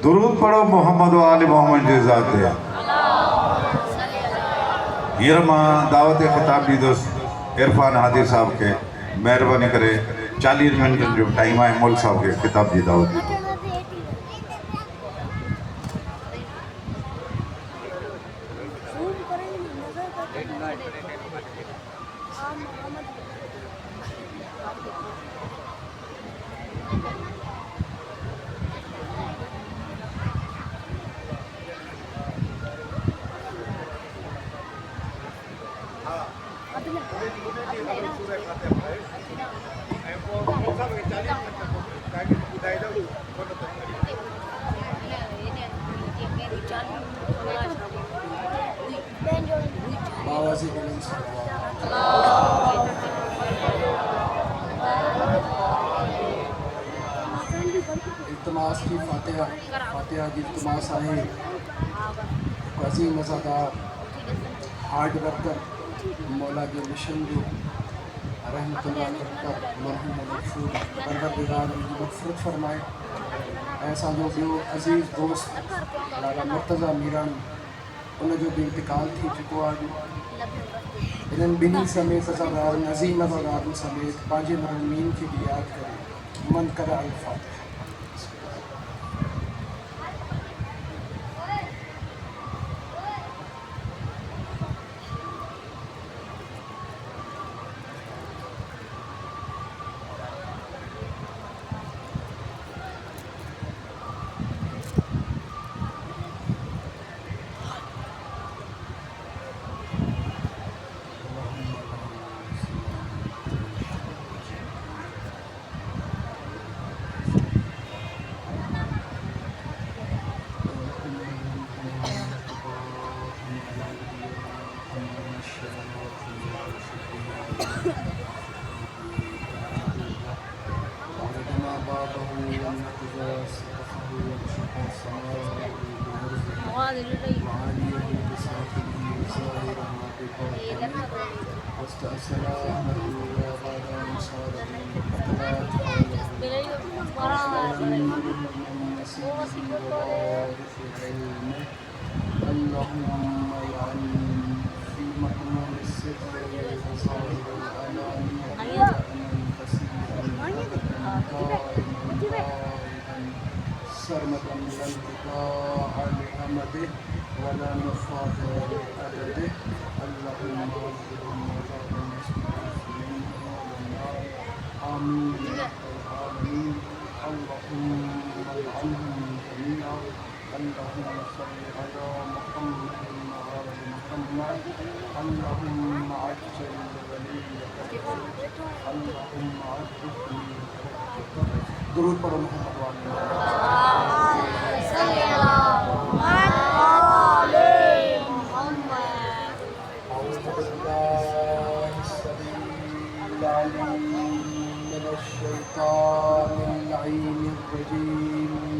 दुरूद पढ़ो मोहम्मद व आले मोहम्मद जे ज़ात ते। हींअर मां दावत ख़िताब ॾींदुसि इरफान हादी साहब खे। महिरबानी करे 40 मिनटनि जो टाइम आहे। मोल साहब खे ख़िताब जी दावत ॾींदो। इल्तमास की फातिहा की इल्तमास आहे। अज़ीम अज़ादार हार्ड वर्कर मौला के मिशन जो रहमतुल्लाह कर मरहूम मगफूर परवरदिगार उनकी मग़फ़िरत फरमाए। ऐसा जो ॿियो अज़ीज़ दोस्त लाला मुर्तज़ा मीरानी उन जो भी इंतकाल थी चुको आहे। इन्हनि ॿिन्ही समेत अज़ादारनि अज़ीम अज़ादारनि समेत पंहिंजे मरहूमीन खे बि यादि करे मन करे अल-फातिहा। दुरूद पढ़ो मोहम्मद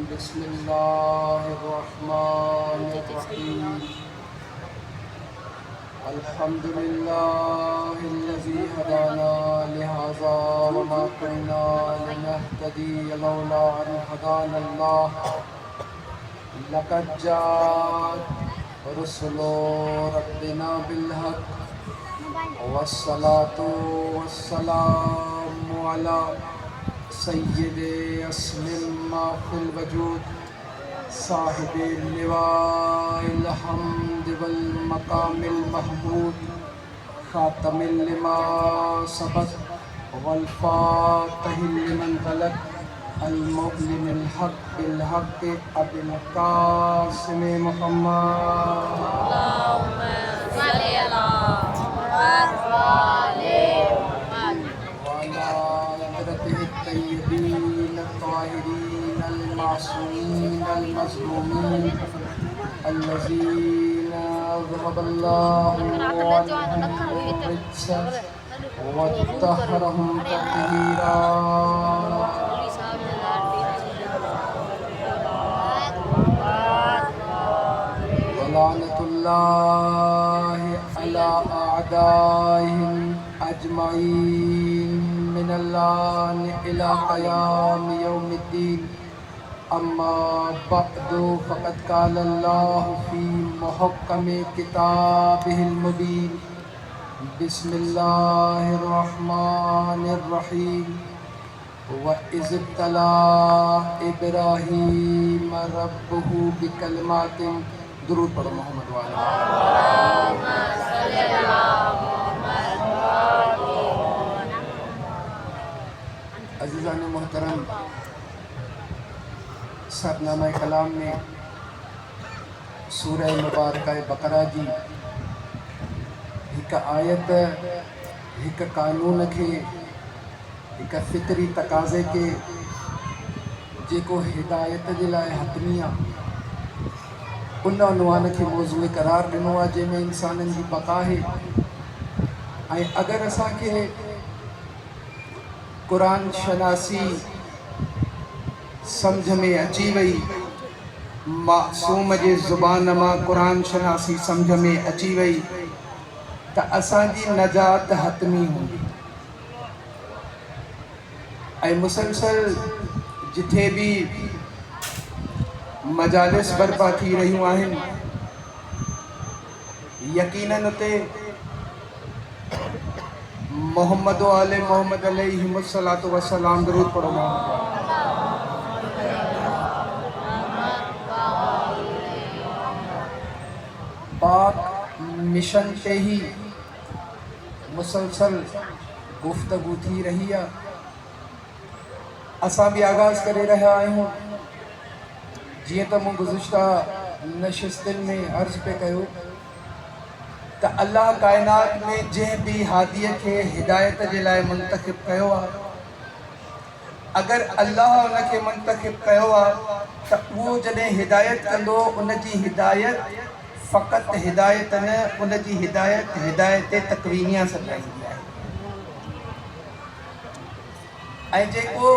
बिस्मिल्लाहिर्रहमानिर्रहीम। अल्हम्दुलिल्लाहिल्लज़ी हदाना लिहाज़ा वमा कुन्ना लिनहतदिय लौला अन हदानल्लाह। लक़द जाअत रुसुलु रब्बिना बिल-हक़्क़ वस्सलातु वस्सलामु अला सय्यिदि अस्मिल मा फिल वजूद साहिबिल लिवाइल हम्द वल मकामिल महमूद खातमिल लिमा सबक़ वल फातिहिल लिमन गलक़ अल मुअल्लिमिल हक़ बिल हक़ अबिल कासिम मुहम्मद المعصومين المظلومين الذين ذهب الله عنهم الرجس وطهرهم تطهيرا ولعنة الله على أعدائهم أجمعين من الآن إلى قيام يوم الدين अम्मा बअदु फ़क़द क़ाल अल्लाहु फ़ी मुहक्कम किताबिहिल मुबीन बिस्मिल्लाहिर रहमानिर रहीम व इज़ इब्तला इब्राहीम रब्बुहु बिकलिमातिन। दुरूद पढ़ो मोहम्मद वाले। अज़ीज़ान मोहतरम, सरनामा कलाम में सूरह मुबारक बकरा जी हिक आयत, हिक कानून के, हिक फितरी तकाज़े के जेको हिदायत जे लाइ हतमी आहे, उन उनवान के मौज़ूअ करार ॾिनो आहे जंहिंमें इंसाननि जी बका आहे। ऐं अगरि असांखे कुरान शनासी सम्झ में अची वई, मासूम जे ज़ुबान मां कुरान शनासी सम्झ में अची वई त असांजी नजात हतमी हूंदी। ऐं मुसलसल जिथे भी मजालिस बर्पा थी रहियूं आहिनि, यकीनन उते मोहम्मद आले मोहम्मद अलैहिस्सलातु वस्सलाम दुरूद पढ़ो मोहम्मद। पाक मिशन ते ही मुसलसल गुफ्तगू थी रही है। असां भी आगाज़ करे रहा आहियूं। जीअं त मूं गुज़िश्ता नशिस्तुनि में अर्ज़ पे कयो त अल्लाह कायनात में जंहिं भी हादीअ खे हिदायत जे लाइ मुंतखिब कयो आहे, अगर अल्लाह उनखे मुंतखिब कयो आहे त उहो जॾहिं हिदायत कंदो, उनजी हिदायत फ़क़त हिदायत न, उनजी हिदायत हिदायत तकवीनिया सदाईंदी आहे। ऐं जेको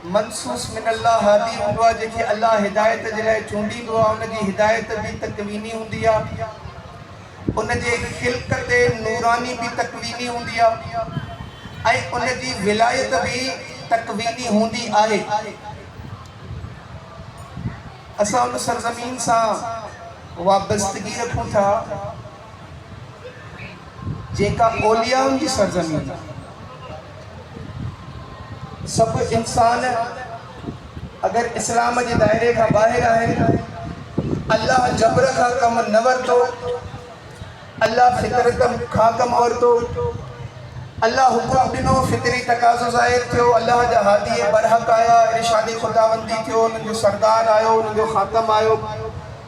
मनसूस मिन अल्लाह हादी हूंदो आहे, जेके अल्लाह हिदायत जे लाइ चूंडींदो आहे, उनजी हिदायत भी तकवीनी हूंदी आहे। उनजे खिलकत नूरानी भी तकवीनी हूंदी आहे ऐं उनजी विलायत भी तकवीनी हूंदी आहे। असां उन सरज़मीन सां वाबस्तगी रखूं था जेका औलियाउनि जी सरज़मीन आहे। सब इंसान अगर इस्लाम के दायरे का बाहर है, अल्लाह जबर का कम न वरतो, अल्लाह फितरत का कम वरतो, अल्लाह हुक्म दिनो, फितरी तकाज़ो ज़ाहिर थियो, अल्लाह जा हादी बरहक आया, इरशादी खुदावंदी थियो, उनजो सरदार आयो, उनजो ख़ातम आयो।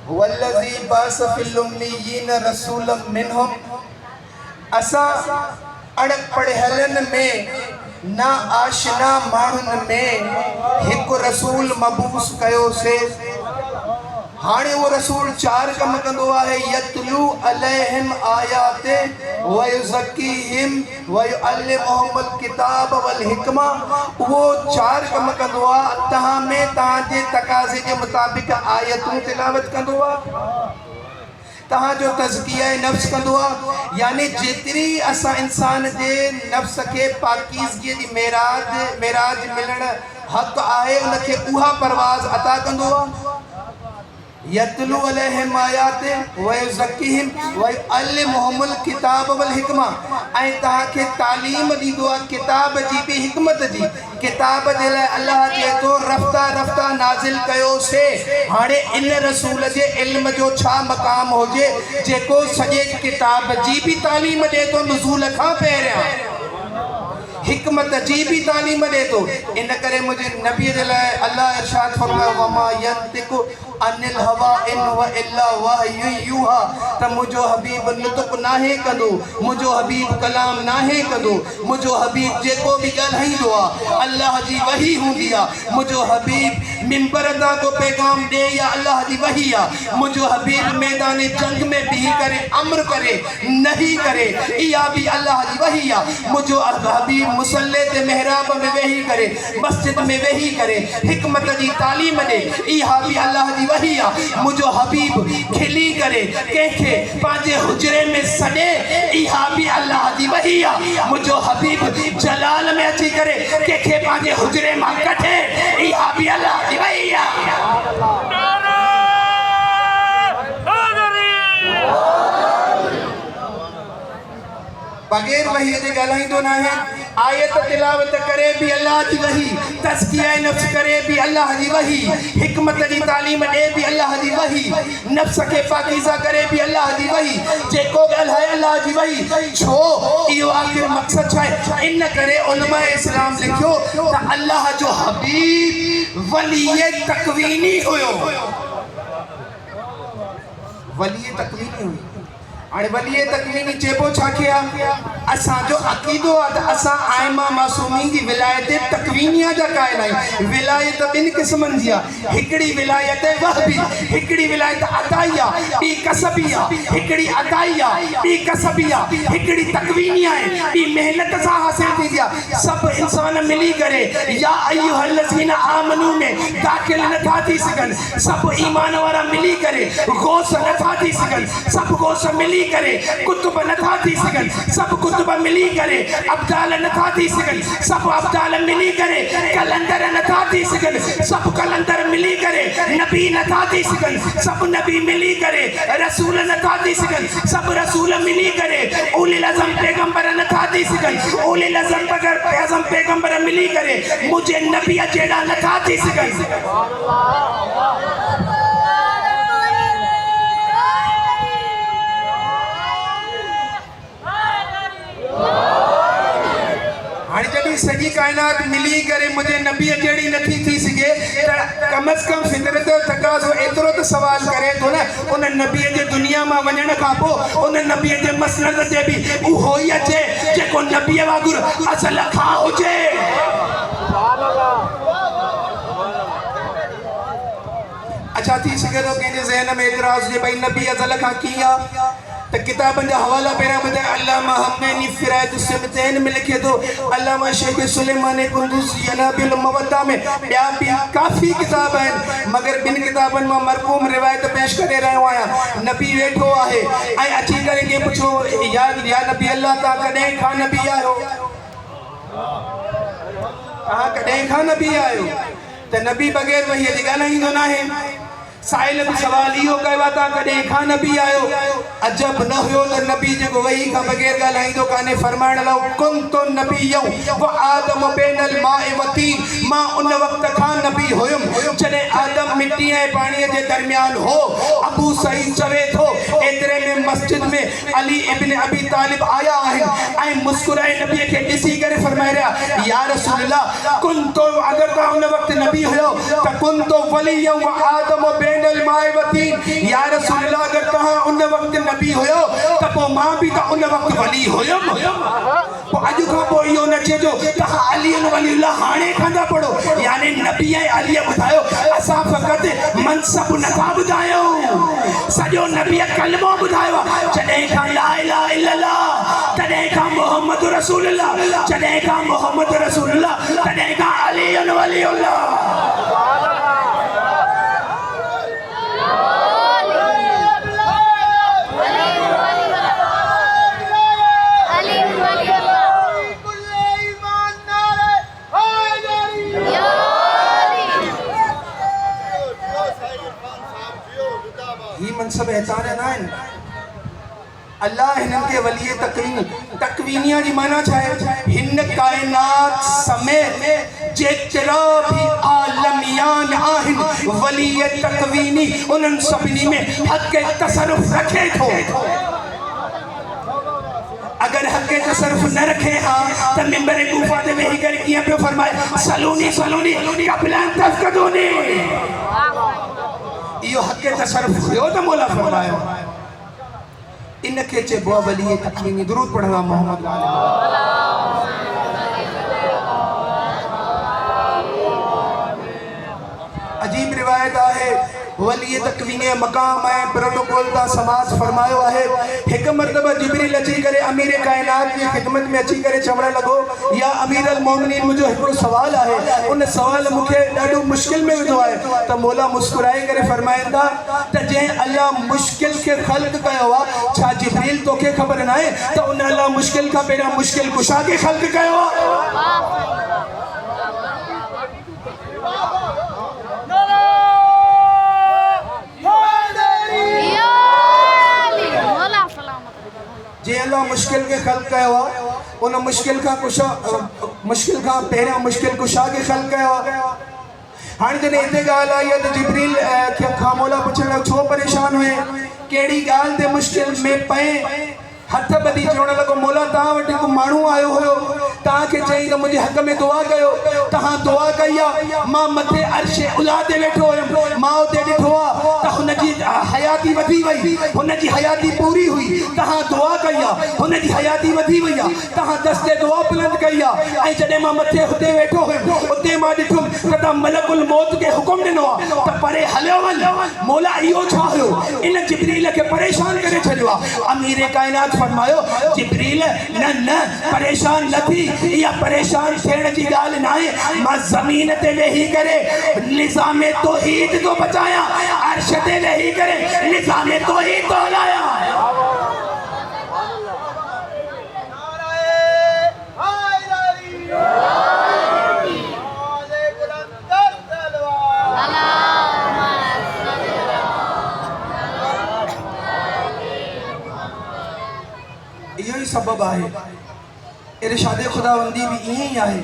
वल्लज़ी बास फिल उम्मियीन रसूलन मिनहुम। असां अण पढ़ियलनि में, ना आशना माण्हुनि में हिकु रसूल मबूस कयो से। हाणे वो रसूल चार कम कंदो आहे, यतलू अलैहिम आयाते व युज़क्कीहिम व युअल्लिमुहुमुल किताब वल हिकमा। वो चार कम कंदो आहे। तहां में तहांजे तकाज़े जे मुताबिक़ आयतूं तिलावत कंदो आहे, तहां जो तज़किया नफ्स कंदो आहे। यानी जेतिरी असां इंसान जे नफ्स के पाकीज़गी जी मेराज मिलण हक़ आहे, उनखे उहा परवाज़ अता कंदो आहे। यतलू अलैहिम आयाते व युज़क्कीहिम व युअल्लिमुहुमुल किताब वल हिकमा। ऐं तहांखे तालीम ॾींदो आहे किताब जी भी, हिकमत जी। किताब जे लाइ अल्लाह चए थो रफ्ता रफ्ता नाज़िल कयो से। हाणे इन रसूल जे इल्म जो छा मक़ाम हुजे जेको सॼे किताब जी भी तालीम ॾे थो, नुज़ूल खां पहिरियां हिकमत जी भी तालीम ॾे थो। इन करे मुंहिंजे नबीअ जे लाइ अल्लाह इरशाद फरमायो, वमा यंतिकु अनिल हवा इन व इल्ला वहयु यूहा। त मुंहिंजो हबीब नुतुक नाहे कंदो, मुंहिंजो हबीब कलाम नाहे कंदो। मुंहिंजो हबीब जेको भी ॻाल्हाईंदो आहे अल्लाह जी वही हूंदी आहे। मुंहिंजो हबीब मिंबर तां को पैगाम ॾे या अल्लाह जी वही आहे। मुंहिंजो हबीब मैदान जंग में बीह करे अम्र करे नहीं करे, इहा भी अल्लाह जी वही आहे। मुंहिंजो हबीब मुसल्ले ते मेहराब में वेही करे, मस्जिद में वेही करे, हिकमत जी तालीम दे, इहा भी अल्लाह जी वही आ। मुझो हबीब खिली करे कंहिंखे पंहिंजे हुजरे में सॾे, इहा भी अल्लाह जी वही आ। मुझो हबीब जलाल में अची करे कंहिंखे पंहिंजे हुजरे मां कढे, इहा भी अल्लाह जी वही आ। बगैर वही जे ॻाल्हाईंदो न आहे। आयत तिलावत करे भी अल्लाह जी वही, तज़किया नफ्स करे भी अल्लाह जी वही, हिकमत जी तालीम ॾे भी अल्लाह जी वही, नफ्स खे पाकीज़ा करे भी अल्लाह जी वही, जेको ॻाल्हाए अल्लाह जी वही। छो इहो आख़िर मक़सद छा आहे? इन करे उलमा इस्लाम लिखियो त अल्लाह जो हबीब वली तकवीनी हुयो, वली तकवीनी हुई। हाणे वली तकवीनी चइबो छा खे आहे? असांजो अक़ीदो आहे त असां आइमा मासूमीन जी विलायत तकवीनिया जा क़ाइल आहियूं। विलायत ॿिनि क़िस्मनि जी आहे, हिकिड़ी विलायत वहबी, हिकिड़ी विलायत अताई आहे, ॿी कसबी आहे। हिकिड़ी अताई आहे, ॿी कसबी आहे, हिकिड़ी तकवीनी आहे, ॿी महिनत सां हासिल थींदी आहे। सभु इंसान मिली करे या अय्युहल्लज़ीना आमनू में दाख़िल नथा थी सघनि, सभु ईमान वारा मिली करे गौस नथा थी सघनि, सभु गौस मिली करे कुतुब नथा थी सघनि, सभु कुतुब मिली करे अब्दाल नथा थी सघनि, सभु अब्दाल मिली करे कलंदर नथा थी सघनि, सभु कलंदर मिली करे नबी नथा थी सघनि, सभु नबी मिली करे रसूल नथा थी सघनि, सभु रसूल मिली करे उलिल अज़म पैगंबर नथा थी सघनि, उलिल अज़म पैगंबर मिली करे मुझे नबी जहिड़ा नथा थी सघनि। हाणे जॾहिं सॼी काइनात मिली करे मुंहिंजे नबीअ जहिड़ी नथी थी सघे त कम अज़ कम फितरत जो तक़ाज़ो एतिरो त सुवाल करे थो न, उन नबीअ जे दुनिया मां वञण खां पोइ उन नबीअ जे मसनद ते बि उहो ई अचे जेको नबीअ वांगुरु असल खां हुजे। अच्छा थी सघे थो कंहिंजे ज़हन में एतिराज़ हुजे भई नबी अज़ल खां कीअं आहे, त किताबनि जा हवाला पहिरियां ॿुधाए। अल्लामा हमैनी फ़िरायत सिमतैन में लिखे थो, अल्लामा शेख सुलेमान कुंदुज़ी अनाबिल मवद्दा में, ॿिया बि काफ़ी किताब आहिनि, मगर ॿिनि किताबनि मां मरक़ूम रिवायत पेश करे रहियो आहियां। नबी वेठो आहे ऐं अची करे कंहिं पुछो या नबी अल्लाह तव्हां कॾहिं खां नबी आहियो, तव्हां कॾहिं खां नबी आहियो? त नबी बग़ैर वही जी ॻाल्हाईंदो न आहे। साहिल बि सवाल इहो कयो आहे तव्हां कॾहिं खां नबी आहियो? अजब न हुयो त नबी जेको वही खां बग़ैर ॻाल्हाईंदो कान्हे। फरमाइण लॻो कुंतु नबिय्यन व आदम बैनल माए व तीन, मां उन वक़्त खां नबी हुयुमि जॾहिं आदम मिट्टी ऐं पाणीअ जे दरमियान हो। अबू सईद चवे थो एतिरे में मस्जिद में अली इब्न अबी तालिब आया आहिनि ऐं मुस्कुराए नबीअ खे ॾिसी करे फरमाए रहिया, या रसूल अल्लाह कुंतु, अगरि तव्हां उन वक़्तु नबी हुयो त कुंतु वलिय्यन व आदम बैनल माए व तीन, या रसूल अल्लाह अगरि तव्हां उन वक़्तु नबी हुयो त पोइ मां बि त उन वक़्तु वली हुयुमि। पोइ अॼु खां पोइ इहो न चइजो तव्हां अली वलीउल्लाह हाणे खां था पढ़ो, यानी नबी ऐं अलीअ ॿुधायो, असां फ़क़ति मनसब नथा ॿुधायूं, सॼो नबीअ कलमो ॿुधायो आहे। जॾहिं खां ला इलाहा इल्लल्लाह, तॾहिं खां मुहम्मद रसूलुल्लाह, जॾहिं खां मुहम्मद रसूलुल्लाह, तॾहिं खां अली वलीउल्लाह। मनसब एहसान न आहिनि। अल्लाह हिननि खे वली तकवीनिया जी माना छा आहे? हिन काइनात समेत जेतिरा बि आलमियान आहिनि वली तकवीनी उन्हनि सभिनी में हक़ तसरुफ़ रखे थो। अगर हक़ तसरुफ़ न रखे हा त मिंबर कूफा ते वेही करे कीअं पियो फरमाए, सलूनी सलूनी क़ब्ल अन तफ़क़दूनी। इहो हक़ तसरुफ़ हुयो त मौला फरमायो। इनके चइबो आहे वली तकवीनी। दुरूद पढ़ो मोहम्मद वाले। अजीब रिवायत आहे वली तकवीने मकाम है प्रोटोकॉल दा समाज फरमायो है। एक मरतबा जिब्रील अची करे अमीर कायनात की खिदमत में अची करे चवण लगो या अमीर अल मोमिनीन मुझे हिकिड़ो सवाल है, उन सवाल मुखे ॾाढो मुश्किल में विधो है। त मौला मुस्कुराए करे फरमाइंदा त जे अल्लाह मुश्किल के खल्क कयो आ, छा जिब्रील तोखे खबर ना है त उन अल्लाह मुश्किल का पहिरियां मुश्किल कुशा के खल्क कयो आ। जे अल्लाह मुश्किल के खल्क कयो आ, उन मुश्किल का कुशा मुश्किल का पहिरियां मुश्किल कुशा के खल्क कयो आ। हाँ जॾहिं हिते ॻाल्हि आई आहे त जिब्रील खां मौला पुछण लॻो छो परेशान हुए, कहिड़ी ॻाल्हि ते मुश्किल में पए। हथ ॿधी चवण लॻो मौला तव्हां वटि हिकु माण्हू आयो हुयो, तव्हांखे चई त मुंहिंजे हक़ में दुआ कयो, तव्हां दुआ कई आहे, मां मथे अर्श उला ते वेठो हुयुमि, मां उते ॾिठो आहे त हुनजी हयाती वधी वई, हुनजी हयाती पूरी हुई, तव्हां दुआ कई आहे, हुनजी हयाती वधी वई आहे, तव्हां दस्ते दुआ बुलंद कई आहे। ऐं जॾहिं मां मथे हुते वेठो हुयुमि उते मां ॾिठुमि त तव्हां मलकुल मौत खे हुकुम ॾिनो आहे त परे हलियो वञ। मौला इहो छा हुयो, इन जिब्रील खे परेशान करे छॾियो आहे। अमीर कायनात फरमायो जिब्रील न न परेशान न थी, इहा परेशान थियण जी ॻाल्हि न आहे। मां ज़मीन ते वेही करे निज़ाम तौहीद तो बचाया, अर्श ते वेही करे निज़ाम तौहीद तो हलाया। इहो ही सबब आहे, इरशाद खुदावंदी भी ईअं ई आहे।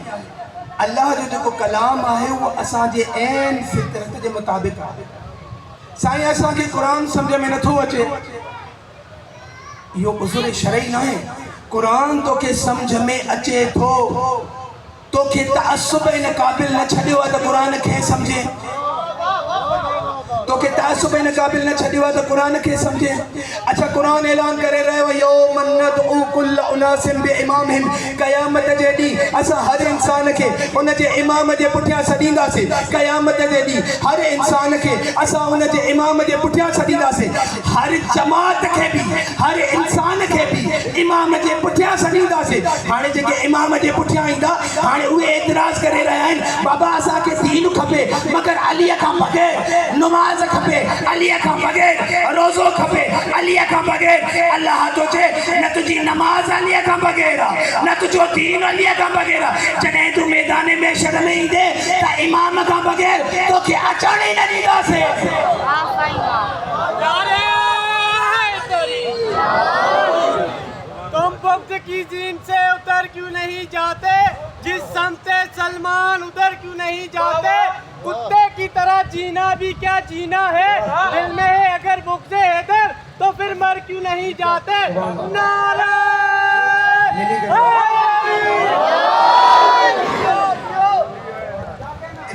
अल्लाह जो जेको कलाम आहे वो असांजे ऐन फितरत जे मुताबिक़ आहे। साईं असांखे क़ुरान सम्झ में नथो अचे, इहो उज़ुर शरई न आहे। क़ुरान तोखे सम्झ में अचे थो, तोखे तअस्सुब इन क़ाबिल न छॾियो आहे त क़ुरान खे सम्झे, तोखे तअस्सुब इन क़ाबिल न छॾियो आहे त क़ुरान खे सम्झे। अच्छा क़ुरान ऐलान करे रहियो आहे यौमन नदउ कुल्ल उनासिन बिइमामिहिम, क़यामत जे ॾींहुं असां हर इंसान खे उन जे इमाम जे पुठियां छॾींदासीं। क़यामत जे ॾींहुं हर इंसान खे असां उन जे इमाम जे पुठियां छॾींदासीं। हर जमात खे बि हर इंसान खे बि इमाम जे पुठियां छॾींदासीं। हाणे जेके इमाम जे पुठियां ईंदा हाणे उहे एतिराज़ करे रहिया आहिनि बाबा असांखे दीन खपे मगर अलीअ खां बग़ैर, नमाज़ खपे अलीअ खां बग़ैर, रोज़ो खपे अलीअ खां बग़ैर। अल्लाह तो चे न तुझी नमाज अलीअ खां बग़ैर आहे, न तुझो दीन अलीअ खां बग़ैर आहे। जॾहिं तूं मैदान में शर में ईंदे त इमाम खां बग़ैर तोखे अचण ई न ॾींदासीं। तुम बुग़्ज़ की ज़ीन से उतर क्यों नहीं जाते, जिस समते सलमान उधर क्यों नहीं जाते। कुत्ते की तरह जीना भी क्या जीना है, दिल में है अगर बुग़्ज़ हैदर तो फिर मर क्यों नहीं जाते। नारा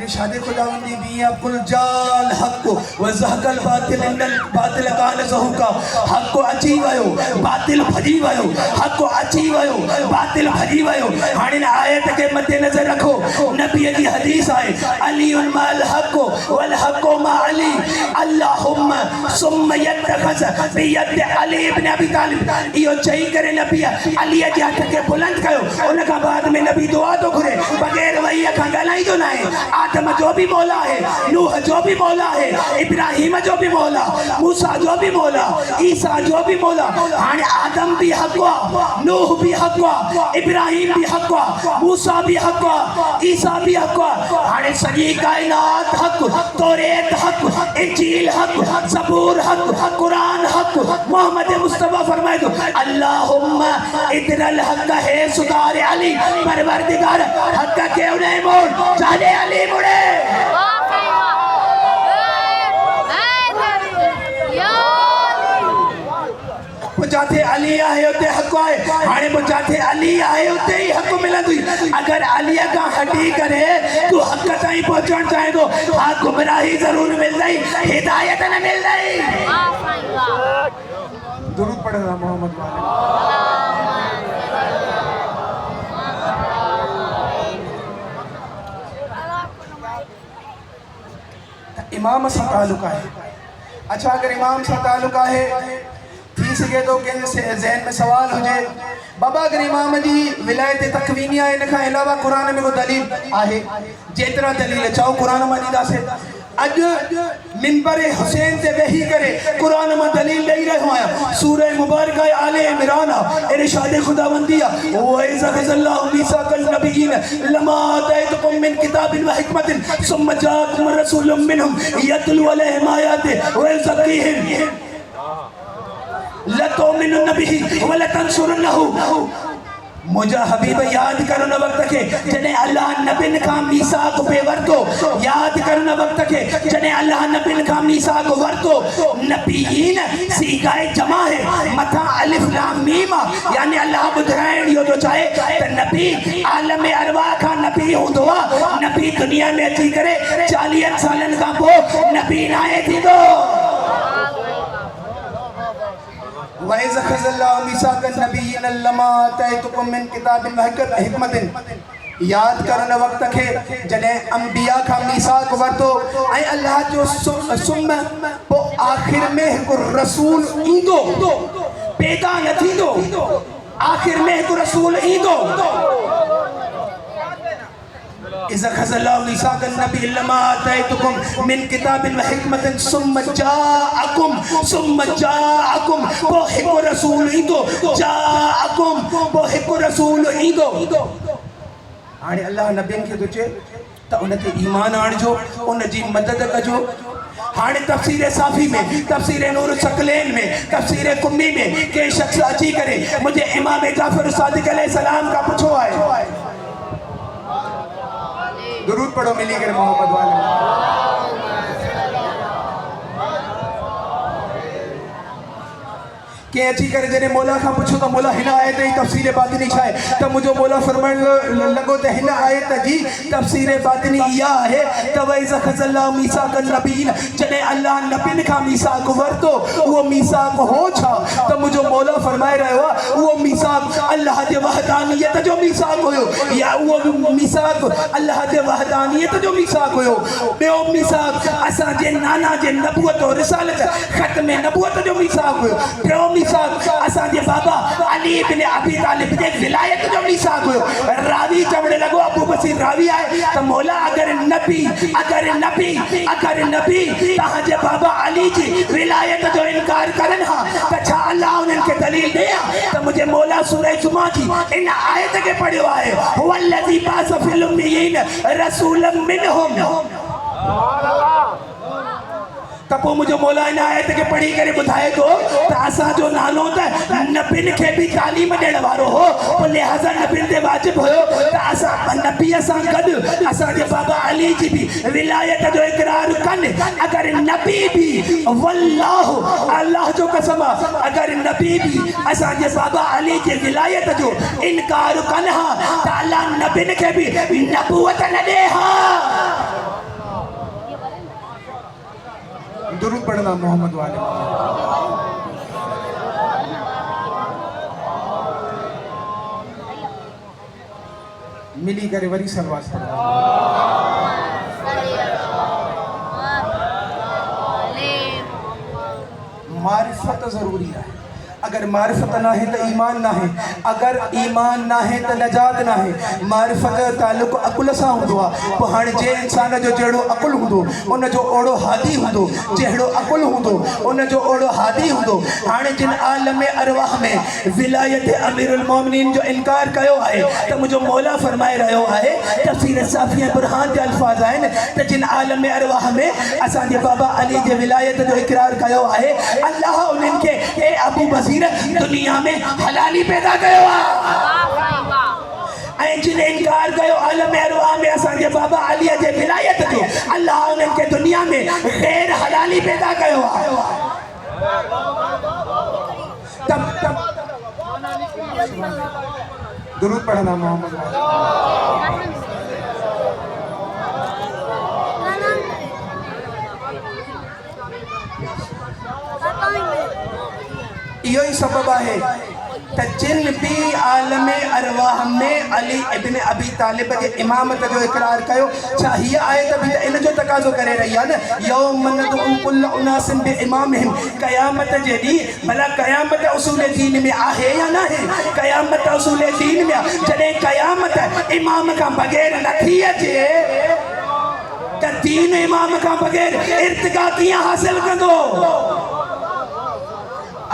इरशाद खुदावंदी भी कुल जाल हक व ज़हकल बातिल इन्नल बातिल कान ज़हुका। हक अची वियो बातिल भॼी वियो, हक अची वियो बातिल भॼी वियो। हाणे इन आयत खे मथे नज़र रखो, नबी जी हदीस आहे अलीउल माल हक वल हक मा अली अल्लाहुम्मा सुम्मा यतखज़ बियद अली इब्न अबी तालिब। इहो चई करे नबी अली जे हथ खे बुलंद कयो, उन खां बाद में नबी दुआ तो घुरे, बग़ैर वही खां ॻाल्हाईंदो न आहे। आदम जो भी मौला है, नूह जो भी मौला है, इब्राहिम जो भी मौला, मूसा जो भी मौला, ईसा जो भी मौला। हाणे आदम भी हक़ आहे, नूह भी हक़ आहे, इब्राहिम भी हक़ आहे, मूसा भी हक़ आहे, ईसा भी हक़ आहे। हाणे सॼी काइनात हक़, तौरेत हक़, इंजील हक़, ज़बूर हक़, कुरान हक़। मोहम्मद मुस्तफ़ा फरमाए थो अल्लाहुम्मा इदरल हक़ है सुदार अली, परवरदिगार हक़ के उन्हें मोड़ चाले अली मुड़े। जाते अली आहे उते हक़ आहे, हाणे पोइ जाते अली आहे उते ई हक़ मिलंदी। अगर अलीअ खां हटी करे तू हक़ ताईं पहुचणु चाहे थो, हा गुमराही ज़रूर मिलंदी, हिदायत न मिलंदी। दुरूद पढ़े मोहम्मद इमाम सां ताल्लुक़ आहे। अच्छा अगर इमाम सां ताल्लुक़ आहे थी सके तो कंहिं ज़हन में सवाल हुजे बाबा अगर इमाम जी विलायत तकवीनी आहे इन खां अलावा क़ुरान में को दलील आहे जेतिरा दलील चओ क़ुरान मां ॾींदासीं अॼु मिंबर हुसैन ते वेही करे क़ुरान मां दलील ॾेई रहियो आहियां सूरह मुबारक आले इमरान आहे इरशाद खुदावंदी आहे वइज़ अख़ज़ल्लाहु मीसाक़ल नबिय्यीन लमा आतैतुकुम मिन किताबिन व हिकमतिन सुम्मा जाअकुम रसूलुम मिनहुम यतलू अलैहिम आयातिहि व युज़क्कीहिम लतुमिनुन बिही व लतंसुरुन्नहु मुझा हबीब याद करो न वक्त के जने अल्लाह नबिन का मीसाक पे वरतो याद करो न वक्त के जने अल्लाह नबिन का मीसाक वरतो नबीयीन सीगाए जमा है मथा अलिफ लाम मीम यानी अल्लाह बुधाइण यो तो चाहे त नबी आलम अरवा का नबी हुंदो नबी दुनिया में अची करे 40 सालन का पो नबी नाए थींदो वइज़ अख़ज़ल्लाहु मीसाक़न नबिय्यिन लमा आतैतुकुम मिन किताबिन व हिकमतिन याद करो न वक्त खे जॾहिं अंबिया खां मीसाक वरितो ऐं अल्लाह जो सुम पोइ आख़िर में हिकु रसूल ईंदो पैदा न थींदो आख़िर में हिकु रसूल ईंदो इज़ अख़ज़ल्लाहु मीसाक़न नबिय्यिन लमा आतैतुकुम मिन किताबिन व हिकमतिन सुम्मा जाअकुम पोइ हिकु रसूल ईंदो जाअकुम पोइ हिकु रसूल ईंदो हाणे अल्लाह नबियनि खे थो चए त उन ते ईमान आणिजो उन जी मदद कजो हाणे तफ़सीर साफ़ी में तफ़सीर नूर सकलैन में तफ़सीर कुम्मी में के शख्स अची करे मुझे इमाम जाफ़र सादिक़ अलैहिस्सलाम का पुछो आहे दुरूद पढ़ो मिली करे मोहम्मद वाले के अची करे जने मौला खां पुछो त मौला हिन आयत जी तफ़सीर बातिनी छा आहे त मुंहिंजो मौला फरमाइण लॻो त हिन आयत जी तफ़सीर बातिनी इहा आहे त वइज़ अख़ज़ल्लाहु मीसाक़न नबिय्यीन जॾहिं अल्लाह नबियनि खां मीसाक वरितो उहो मीसाक हो छा त मुंहिंजो मौला फरमाए रहियो आहे उहो मीसाक अल्लाह जे वहदानियत जो मीसाक हुयो या उहो मीसाक अल्लाह जे वहदानियत जो मीसाक हुयो ॿियो मीसाक असांजे नाना जे नबूअत और रिसालत ख़त्म नबूअत जो मीसाक हुयो टियों मीसाक असांजे बाबा अली इब्न अबी तालिब जे विलायत जो मीसाक हुयो रावी चवण लॻो अबू बसीर रावी आहे त मौला अगर नबी तव्हांजे बाबा अली जी विलायत जो इनकार करनि हा त छा अल्लाह उन्हनि खे दलील ॾे त मुंहिंजे मौला सूरह जुमा जी इन आयत खे पढ़ियो आहे हुवल्लज़ी बाअस फिल उम्मियीन रसूलन मिनहुम त पोइ मुंहिंजो मौला इन आयत खे पढ़ी करे ॿुधाए थो त असांजो नालो त नबियुनि खे बि तालीम ॾियण वारो हो पोइ लिहाज़ा नबियुनि ते वाजिबु हुयो त असां नबीअ सां गॾु असांजे बाबा अली जी बि विलायत जो इक़रार कनि अगरि नबी बि वल्लाहु अल्लाह जो कसम अगरि नबी बि असांजे बाबा अली जे विलायत जो इनकार कनि हा त अल्लाह नबियुनि खे बि नबूअत न ॾे हा दुरूद पढ़ना मोहम्मद वाले मिली करे वरी सलवात पढ़ना मारिफत जरूरी है अगर मारिफत ना है तो ईमान ना है अगर ईमान ना है तो नजात ना है मारिफत ताल्लुक अकुल सां हूंदो आहे पोइ हाणे जे इंसान जो जहिड़ो अकुल हूंदो उन जो ओड़ो हादी हूंदो जहिड़ो अकुल हूंदो उन जो ओड़ो हादी हूंदो हाणे जिन आलम अरवाह में विलायत अमीरुल मोमिनीन जो इनकार कयो आहे त मुंहिंजो मौला फरमाए रहियो आहे तफ़सीर साफ़ी बुरहान जा अल्फाज़ आहिनि त जिन आलम अरवाह में असांजे बाबा अली जे विलायत जो इक़रार कयो आहे अल्लाह उन्हनि खे ए अबू बसीर दुनिया में हलाली पैदा कयो आहे ऐं जिन इनकार कयो आलम अरवाह में असांजे बाबा अली जे विलायत जो अल्लाह उन्हनि खे दुनिया में ग़ैर हलाली पैदा कयो आहे दुरूद पढ़ना मोहम्मद इहो ई सबब आहे त जिन भी आलम अरवाह में अली इब्न अबी तालिब जे इमामत जो इकरार कयो छा हीअ आयत बि त इन जो तकाज़ो करे रही आहे न यौम नदउ कुल्ल उनासिन बिइमामिहिम क़यामत जे ॾींहुं भला क़यामत उसूल दीन में आहे या न आहे क़यामत उसूल दीन में जॾहिं क़यामत इमाम खां बग़ैर नथी अचे त दीन इमाम खां बग़ैर इर्तिका कीअं हासिल कंदो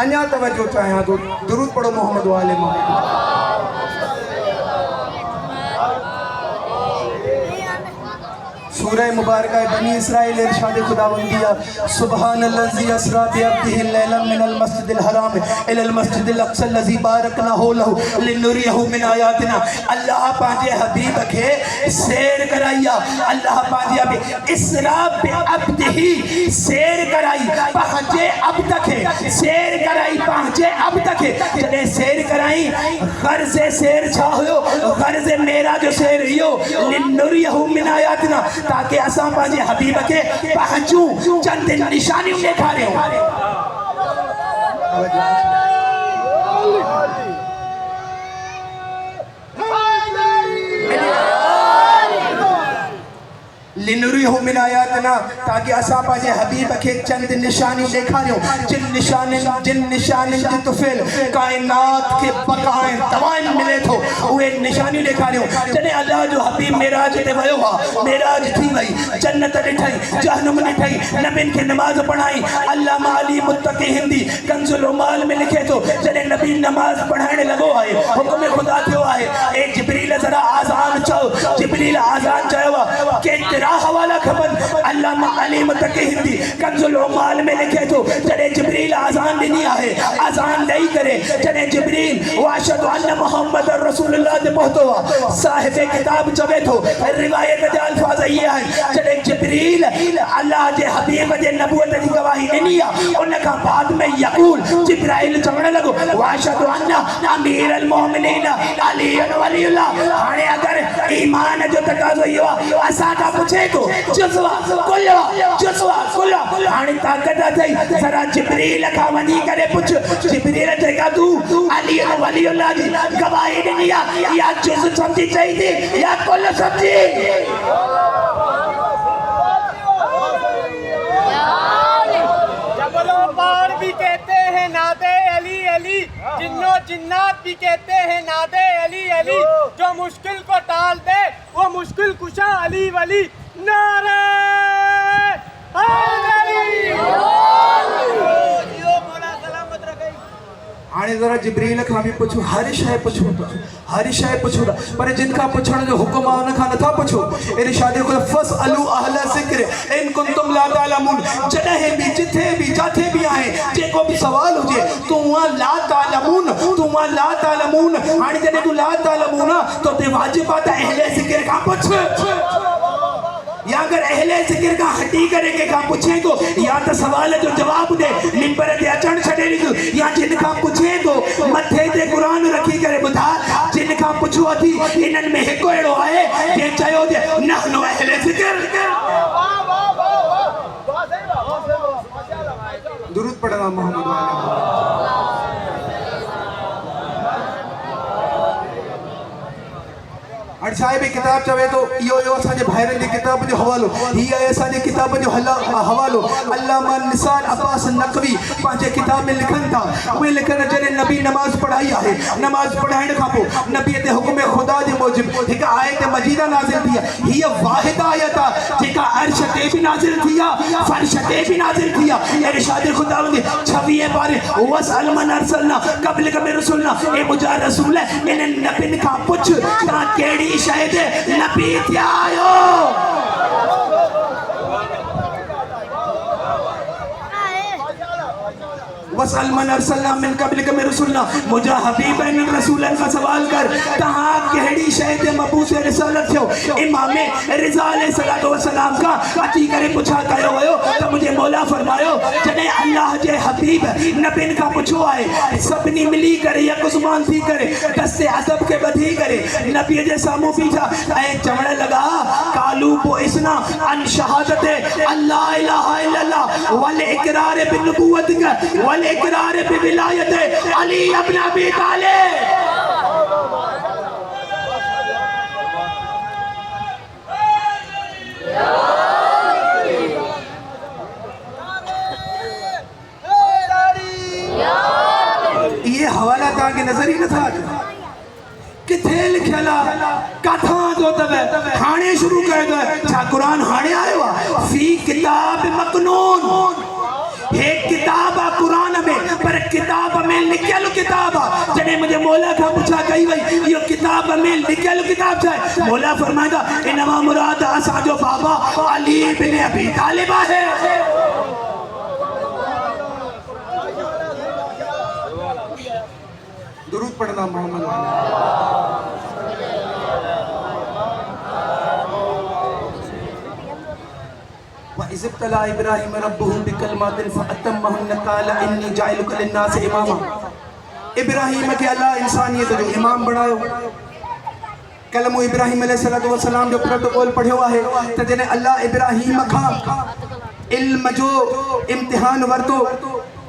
अञा तवज्जो चाहियां थो दुरूद पढ़ो मोहम्मद वाले मोहम्मद सूरह मुबारक बनी इसराइल इरशाद खुदावंदिया सुबहानल्लज़ी अस्रा बिअब्दिही लैलन मिनल मस्जिदिल हराम इलल मस्जिदिल अक़सल लज़ी बारकनाहु लहु लिनुरियहु मिन आयातिना अल्लाह पांजे हबीब के सैर कराइया अल्लाह पांजे हबीब इसरा बिअब्दिही सैर कराई पांजे अब्द के सैर कराई पांजे अब्द के जॾहिं सैर कराई गर्ज़ सैर छा हुयो गर्ज़ मेराज जो सैर इहो लिनुरियहु मिन आयातिना ताकि असां पंहिंजे हबीब के पहुंचूं चंद निशानियूं ॾेखारियूं लिनुरियहु मिन आयातिना ताकि असां पंहिंजे हबीब के चंद निशानियूं ॾेखारियूं जिन निशानियुनि जी तुफ़िल काइनात के बक़ाए तवाइन मिले थो उहे निशानियूं ॾेखारियूं जॾहिं अल्लाह जो हबीब मेराज ते वियो आहे मेराज थी वई जन्नत ॾिठई जहन्नम ॾिठई नबियुनि खे नमाज़ पढ़ाई अल्लामा अली मुत्तक़ी हिंदी कंज़ुल उमाल में लिखे थो जॾहिं नबी नमाज़ पढ़ाइण लॻो आहे हुक्म खुदा थियो आहे ए जिब्रील ज़रा आज़ान चओ जिब्रील आज़ान चयो आहे केतिरा हवाला खबन अल्लामा अली मुत्तक़ी हिंदी कंज़ुल उमाल में लिखे थो जॾहिं जिब्रील आज़ान ॾिनी आहे आज़ान ॾेई करे जॾहिं जिब्रील वाशहदु अन्न मुहम्मद रसूलुल्लाह ते पहुतो आहे साहिब किताब चवे थो रिवायत जा अल्फाज़ इहे आहिनि जॾहिं जिब्रील अल्लाह जे हबीब जे नबूअत जी गवाही ॾिनी आहे उन खां बाद में यक़ूल जिब्राइल चवण लॻो वाशहदु अन्न अमीरुल मोमिनीन अली वलीउल्लाह हाणे अगरि ईमान जो तक़ाज़ो इहो आहे असां खां पुछे थो जुज़वा कुल्ला हाणे ताक़त अथई ज़रा जिब्रील खां वञी करे पुछ जिब्रील जेका तूं अली वलीउल्लाह जी गवाही ॾिनी आहे या जुज़ सम्झी चई थी या कुल सम्झी जबलों पहाड़ भी कहते हैं नादे अली अली जिन्नो जिन्नात भी कहते हैं नादे अली अली जो मुश्किल को टाल दे वो मुश्किल कुशा अली वली नारे हाणे ज़रा जिब्रील खां बि पुछो हर शइ पुछो था पर जिन खां पुछण जो हुकुम आहे उन खां नथा पुछो इरशाद खुदा फसअलू अहल ज़िक्र इन कुंतुम ला तालमून जॾहिं बि जिथे बि जाथे बि आहे जेको बि सवाल हुजे तूं ला तालमून हाणे जॾहिं तूं ला तालमून तो ते वाजिब आहे त अहले ज़िक्र खां पुछ या अगर अहले ज़िक्र का हटी करे के का पूछे तो या तो सवाल जो जवाब दे मिंबर ते अचण छॾे ॾिजो या जिन खां पुछे तो मथे ते क़ुरान रखी करे ॿुधा जिन खां पुछो अथी इन्हनि में हिकु अहिड़ो आहे जंहिं चयो जे नहनु अहले ज़िक्र दुरूद पढ़ना मोहम्मद और साहिब किताब चवे तो यो असांजे भाइरनि जी किताब जो हवालो हीअ आहे असांजे किताब जो हवालो अल्लामा निसार अब्बास नक़वी पंहिंजे किताब में लिखनि था उहे लिखनि जॾहिं नबी नमाज़ पढ़ाई आहे नमाज़ पढ़ाइण खां पोइ नबीअ ते हुकुम ख़ुदा जे मूजिबि हिकु आयत मजीदा नाज़िल थी आहे हीअ वाहिद आयत आहे जेका अर्श ते बि नाज़िल थी आहे फर्श ते बि नाज़िल थी आहे इरशाद ख़ुदा 26 पारे वसल मन अरसलना क़ब्ल कबे रसूलना ए मुजा रसूल इन्हनि नबियुनि खां पुछ तव्हां कहिड़ी शायद नबी थिया आहियो वसलमन अरसलना मिन क़ब्लिक मिन रसूलना मुजा हबीब इन रसूलन का सवाल कर तहां केड़ी शय ते मबूस रिसालत थियो इमाम रिज़ा अलैहिस्सलातु वस्सलाम का अची करे पुछा कयो वयो त मुझे मौला फरमायो जने अल्लाह जे हबीब नबिन का पुछो आहे सभिनी मिली करे या कुज़बान थी करे दस्ते अदब के बधी करे नबी जे सामू बीठा ऐं चवण लगा कालू पो इसना अन शहादत अल्लाह इलाहा इल्लल्लाह वल इकरार बिनुबुव्वत वल इकरार बिविलायत अली इब्न अबी तालिब। ये हवाला तव्हांखे नज़र ई नथा अचनि किथे लिखियल आहे काथां जो अथव हाणे शुरू कयो अथव छा क़ुर हाणे आयो आहे फी किताब मकनून हे किताब आहे क़ुर में पर किताब में लिखियल किताब आहे जॾहिं मुंहिंजे मौला खां पुछा कई वई इहो किताब में लिखियल किताब छा आहे मौला फरमाईंदा इन मां मुराद असांजो बाबा अली इब्न अबी तालिब आहे। दुरूद पढ़ना मोहम्मद वइज़ब्तला इब्राहिम रब्बुहु बिकलिमातिन फअतम्महुन्ना क़ाल इन्नी जाइलुका लिन्नासि इमामा। इब्राहिम के अल्लाह इंसानियत जो इमाम बनायो कलमो इब्राहिम अलैहिस्सलातु वस्सलाम जो प्रोटोकॉल पढ़ियो आहे त जने अल्लाह इब्राहिम खां इल्म जो इम्तिहान वरतो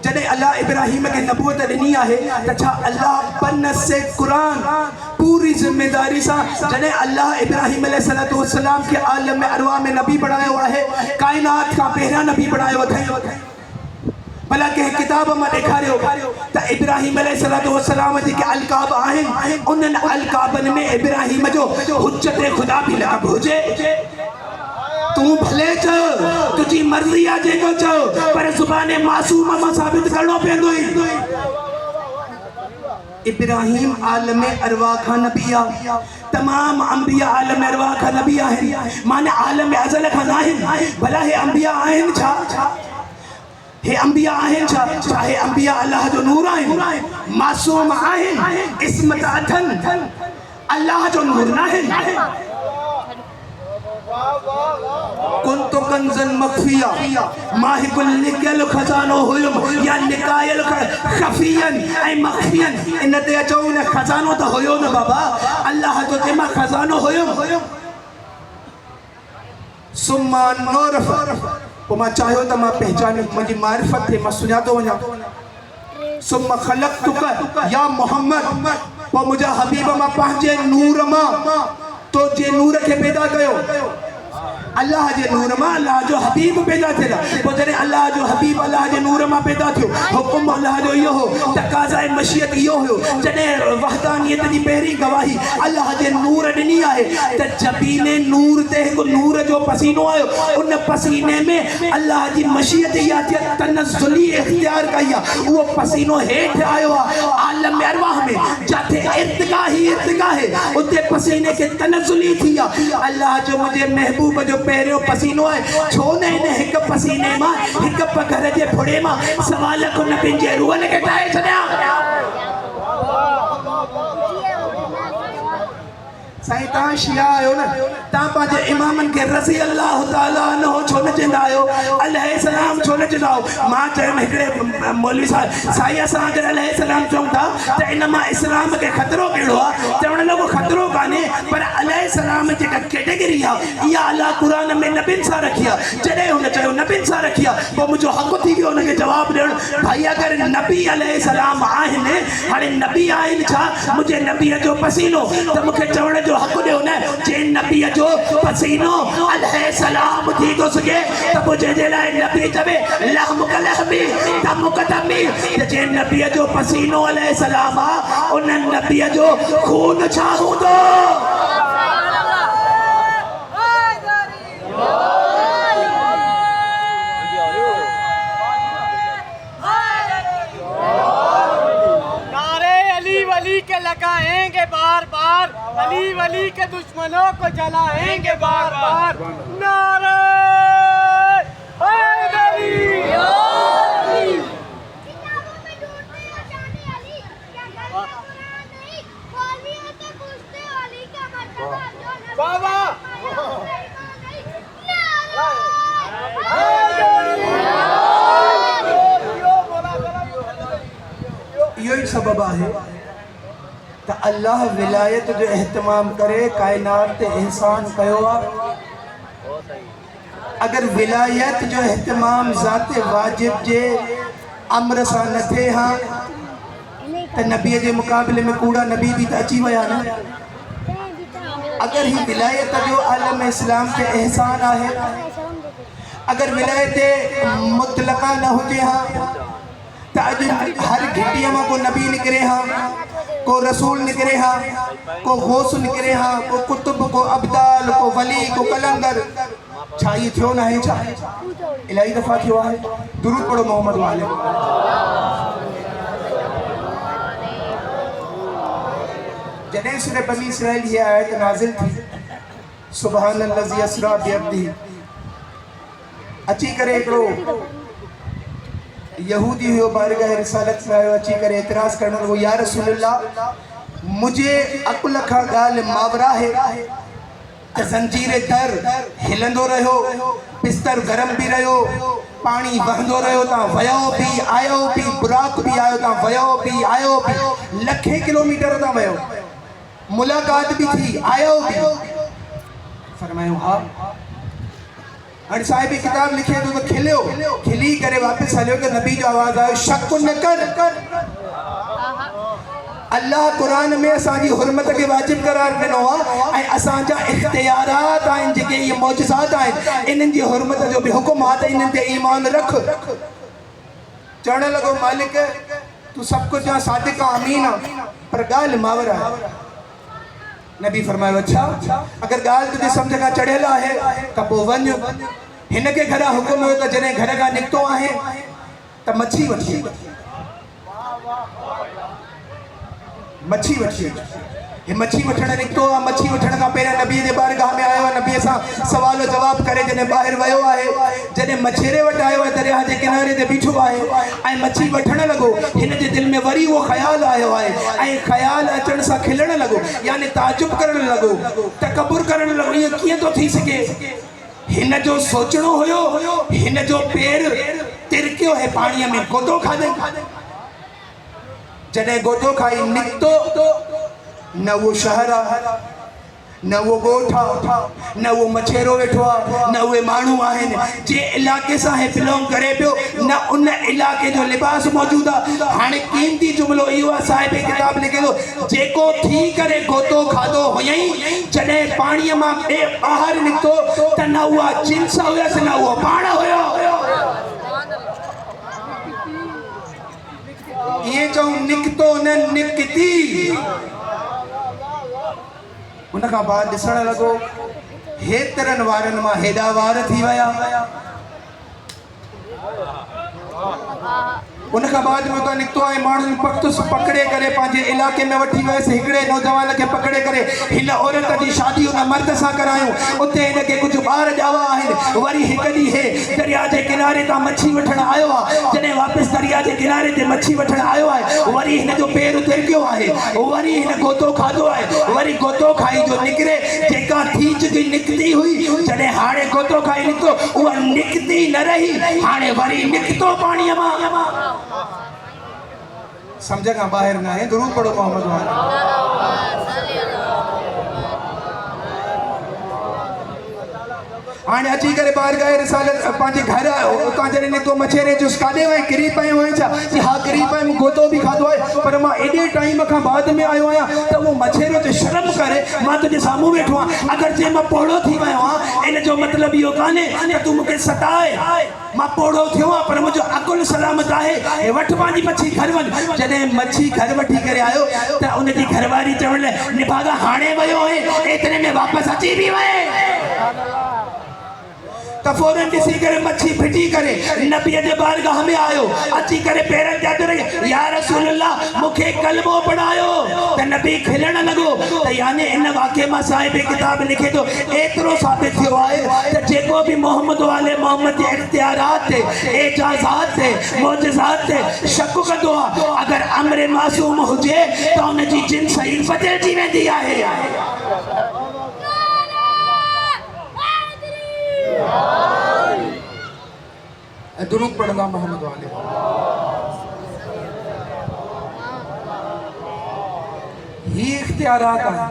जॾहिं अल्लाह इब्राहिम खे नबूवत ॾिनी आहे त छा अल्लाह बन से क़ुरान पूरी ज़िम्मेदारी सां जॾहिं अल्लाह इब्राहिम अलैहिस्सलातु वस्सलाम खे आलम अरवाह में नबी बणायो आहे काइनात खां पहिरियां नबी बणायो अथई भला कंहिं किताब मां ॾेखारियो त इब्राहिम अलैहिस्सलातु वस्सलाम जेके अलकाब आहिनि उन्हनि अलकाबनि में इब्राहिम जो हुज्जत ख़ुदा बि लक़ब हुजे तू भले चओ तुझी मर्ज़ी आहे जेको चओ पर ज़ुबान मासूम मां साबित करणो पवंदो ई। इब्राहिम आलम अरवाह खां नबी आहे तमाम अंबिया आलम अरवाह खां नबी आहिनि माने आलम अज़ल खां न आहिनि भला हे अंबिया आहिनि छा हे अंबिया आहिनि छा हे अंबिया अल्लाह जो नूर आहिनि मासूम आहिनि इस्मत अथनि अल्लाह जो नूर न आहिनि। कुंतु कंज़न मख्फिया माहिकुल लिकल खजानो हुयुम या लिकायल खफियन ऐं मख्फियन इन ते अचो न खजानो त हुयो न बाबा अल्लाह जो ते मां खजानो हुयुम सुम्मा नूरफ पोइ मां चाहियो त मां पहचाने मुंहिंजी मारिफत थे मां सुञातो वञा सुम्मा ख़लक़तुक या मोहम्मद पोइ मुंहिंजा हबीब मां पंहिंजे नूर मां तो जे नूर खे पैदा कयो अल्लाह जे नूर मां अल्लाह जो हबीब पैदा थिया पोइ जॾहिं अल्लाह जो हबीब अल्लाह जे नूर मां पैदा थियो हुकुम अल्लाह जो इहो हो तक़ाज़ा मशियत इहो हुयो जॾहिं वहदानियत जी पहिरीं गवाही अल्लाह जे नूर ॾिनी आहे त जबीने नूर ते हिकु नूर जो पसीनो आयो उन पसीने में अल्लाह जी मशियत इहा थी तनज़ुली इख्तियार कई आहे उहो पसीनो हेठि आयो आहे आलम अरवाह में जिथे इर्तिका है उते पसीने खे तनज़ुली थी आहे अल्लाह जो मुंहिंजे महबूब जो पहिरियों पसीनो आहे छो न हिन हिकु पसीने मां हिकु पघर जे फुड़े मां सवा लख नबियुनि जे रूहनि खे ठाहे छॾिया। साईं तव्हां शिया आहियो न तव्हां पंहिंजे इमामनि खे रज़ी अल्लाह ताला अन्हु छो न चवंदा आहियो अलैहिस्सलाम छो न चवंदा आहियो मां चयुमि हिकिड़े मौलवी साहिब साईं असां अगरि अलैहिस्सलाम चऊं था त इन मां इस्लाम खे ख़तरो कहिड़ो आहे चवण लॻो ख़तरो कान्हे पर अलैहिस्सलाम जेका कैटेगरी आहे इहा अलाह क़ुर में नबियुनि सां रखी आहे जॾहिं हुन चयो नबियुनि सां रखी आहे पोइ मुंहिंजो हक़ थी वियो हुनखे जवाबु ॾियणु भाई अगरि नबी अलैहिस्सलाम आहिनि हाणे नबी आहिनि छा मुंहिंजे नबीअ जो पसीनो त मूंखे चवण जो हक़ ॾियो न जे नबीअ जो पसीनो अलैहिस्सलाम थी थो सघे त पोइ जंहिंजे लाइ नबी चवे लहमुक लहमी दमुक दमी त जे नबीअ जो पसीनो अलैहिस्सलाम आहे उन नबीअ जो खून छा हूंदो। लगाएंगे बार बार अली वली के दुश्मनों को जलाएंगे बार बार नारे हैदरी। बाबा सबब है तो अल्लाह विलायत जो एहतमाम करे कायनात ते एहसान कयो आहे। अगर विलायत जो एहतमाम ज़ाते वाजिब जे अमर सां न थिए हा तो नबी के मुकाबले में कूड़ा नबी भी तो अची विया न। अगर ही विलायत जो आलम इस्लाम के एहसान है, अगर विलायत मुतलका न हुजे हा तो अज हर घिटिया में को नबी निकरे हा, को रसूल निकरे हा, को गौस निकरे हा, को कुतुब, को अब्दाल, को वली, को कलंदर। छा ये थियो ना है? छा इलाही दफ़ा थियो है। दुरूद पढ़ो मोहम्मद वाले। जॾहिं सूरह बनी इसराइल ये आयत नाज़िल थी, सुबहानल्लज़ी अस्रा बिअब्दिही, अची करे हिकिड़ो यहूदी हुयो बारगाह रिसालत में आयो, अची करे एतराज़ करण लॻो, या रसूलल्लाह मुझे अकुल खां ॻाल्हि मावरा है त ज़ंजीर दर हिलंदो रहियो, बिस्तर गरम भी रहियो, पानी वहंदो रहियो, तव्हां वयो भी आयो भी, बुराक भी आयो, तव्हां वयो भी आयो भी, लखे किलोमीटर तव्हां वयो, मुलाकात भी थी, आयो भी। फरमायो हा। हाणे साहिब किताब लिखे तो खिलियो, खिली करे वापस हलियो तो नबी जो आवाज़ आयो, शक न कर। अल्लाह कुरान में असांजी हुरमत के वाजिब करार ॾिनो आहे, ऐं असांजा इख्तियारात आहिनि जेके इहे मौजज़ात आहिनि, इन्हनि जी हुरमत जो बि हुकुम आहे त इन्हनि ते ईमान रख। चवण लॻो मालिक तू सब कुछ जहाँ सादिक अमीन आहे, पर ॻाल्हि मावर आहे। नबी फरमायो अच्छा, अगर ॻाल्हि तुझे सम्झ खां चढ़ियल आहे त पोइ वञ। हिन खे घरां हुकुम हुयो त जॾहिं घर खां निकितो आहे त मच्छी वठी हे मच्छी वठण निकितो आहे। मच्छी वठण खां पहिरियों नबी जे बारगाह में आयो आहे, नबी सां सवाल जवाब करे जॾहिं ॿाहिरि वियो आहे, जॾहिं मछेरे वटि आयो आहे, दरिया जे किनारे ते बीठो आहे ऐं मच्छी वठण लॻो, हिन जे दिलि में वरी उहो ख़्यालु आयो आहे, ऐं ख़्यालु अचण सां खिलण लॻो, यानी ताजुब करण लॻो, तकबुर करण लॻो, इहो कीअं थो थी सघे? हिन जो सोचणो हुयो, हिन जो पेर तिरकियो है पाणीअ में, गोदो खाधई। जॾहिं गोदो खाई निकितो, न वो शहर आहे, न वो ॻोठ आहे, न वो मछेरो वेठो आहे, न उहे माण्हू आहिनि जे इलाइक़े सां हे बिलोंग करे पियो, न उन इलाइक़े जो लिबास मौजूदु आहे। हाणे कीमती जुमिलो इहो आहे, साहिब किताब लिखे थो, जेको थी करे गोतो खाधो हुयईं, जॾहिं पाणीअ मां ॿाहिरि निकितो त न उहा जिन्स हुयसि, न उहो पाण हुयो। ये चऊं निकितो न निकिती। उन खां बाद ॾिसण लॻो हेतिरनि वारनि मां हेॾा वार थी विया। उन खां बाद में उतां निकितो आहे, माण्हुनि पख्तुस पकड़े करे पंहिंजे इलाइक़े में वठी वियसि। हिकिड़े नौजवान खे पकड़े करे हिन औरत जी शादी उन मर्द सां करायूं, उते हिनखे कुझु ॿार ॼावा आहिनि। वरी हिकु ॾींहुं हे दरिया जे किनारे तां मच्छी वठणु आयो आहे, जॾहिं वापसि दरिया जे किनारे ते मच्छी वठणु आयो आहे, वरी हिन जो पेर तिरकियो आहे, वरी हिन गोतो खाधो आहे, वरी गोतो खाई जो निकिरे, जेका थी चुकी निकिती हुई, जॾहिं हाणे गोतो खाई निकितो, उहा निकिती न रही, हाणे वरी निकितो पाणीअ मां। समझ खां ॿाहिरि न आहे। दुरूद पढ़ो मोहम्मद वाले। हाणे अची करे बारगाह रिसालत पंहिंजे घर उतां जॾहिं निकितो, मछेरे जो काॾे वई, किरी पियो हुई छा? हा किरी पियो, गोतो बि खाधो आहे, पर मां एॾे टाइम खां बाद में आयो आहियां त उहो मछेरो जो शर्म करे मां तुंहिंजे साम्हूं वेठो आहियां। अगरि जे मां पोड़ो थी वियो आहियां, इन जो मतिलबु इहो कान्हे त तूं मूंखे सताए। मां पोड़ो थियो आहे, पर मुंहिंजो अकुल सलामत आहे। वठि पंहिंजी मच्छी घर वञ। जॾहिं मच्छी घर वठी करे आयो त उनजी घरवारी चवण लाइ निभागा हाणे वियो आहे, एतिरे में वापसि अची बि वए। त फौरन ॾिसी करे मच्छी फिटी करे नबी जे बारगाह में आयो, अची करे पेरनि ते हथ रखी, या रसूल अल्लाह मूंखे कलमो पढ़ायो। त नबी खिलण लॻो। त यानी इन वाक़े मां साहिब किताब लिखे थो, एतिरो साबित थियो आहे त जेको बि मोहम्मद वाले मोहम्मद जे इख्तियारात ते, एजाज़ात ते, मौजज़ात ते शक कंदो आहे, अगरि अमर मासूम हुजे त उनजी जिन्स ई बदिलजी वेंदी आहे। दुरूद पढ़ना मोहम्मद वाले। ही इख्तियारात हैं।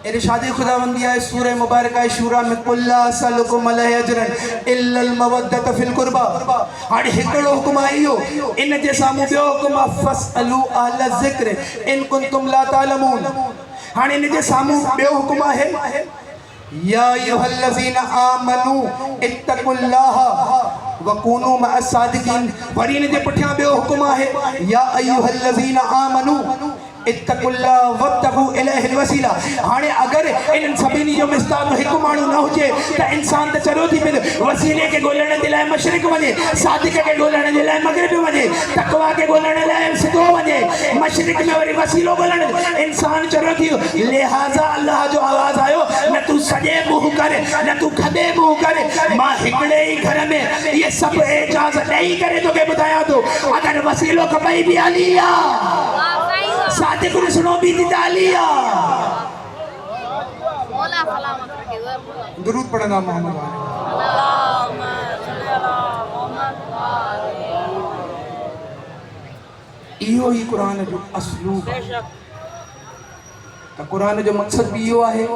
इरशाद खुदावंदी है सूरह मुबारक शूरा में कुल्ला सलकुम अलैहि अजरन इल्लल मवद्दत फिल कुर्बा। हाणे हिकिड़ो हुकुम आयो इन जे साम्हूं ॿियो हुकुम फसअलू अहल ज़िक्र इन कुंतुम ला तालमून। हाणे इन जे साम्हूं ॿियो हुकुम आहे या अय्युहल्लज़ीना आमनू इत्तकुल्लाह वकूनू मअस सादिकीन। वरी इन जे पुठियां ॿियो हुकुम आहे या अय्युहल्लज़ीना आमनू इत्तकुल्लाह वब्तगू इलैहिल वसीला। हाणे अगर इन सभिनी जो मिस्ताक हिकु माण्हू न हुजे त इंसान त चलो थी पियो वसीले खे ॻोल्हण जे लाइ मशरिक़ वञे, सादिक खे ॻोल्हण जे लाइ मग़रिब वञे, तक़वा खे ॻोल्हण लाइ सिधो वञे, मशरिक़ में वरी वसीलो ॻोल्हण इंसान चलो थी। लिहाज़ा अल्लाह जो आवाज़ आयो न तूं सॼे मुंहुं करे न तूं खॾे मुंहुं करे, मां हिकिड़े ई घर में इहे सभु एजाज़ ॾेई करे तोखे ॿुधायां थो। अगरि वसीलो खपई बि हली आहे, सादिक सुनो भी दिदालिया। दुरूद पढ़ना मोहम्मद इहो ही कुरान जो असलूब। त कुरान जो मकसद भी इहो आहे।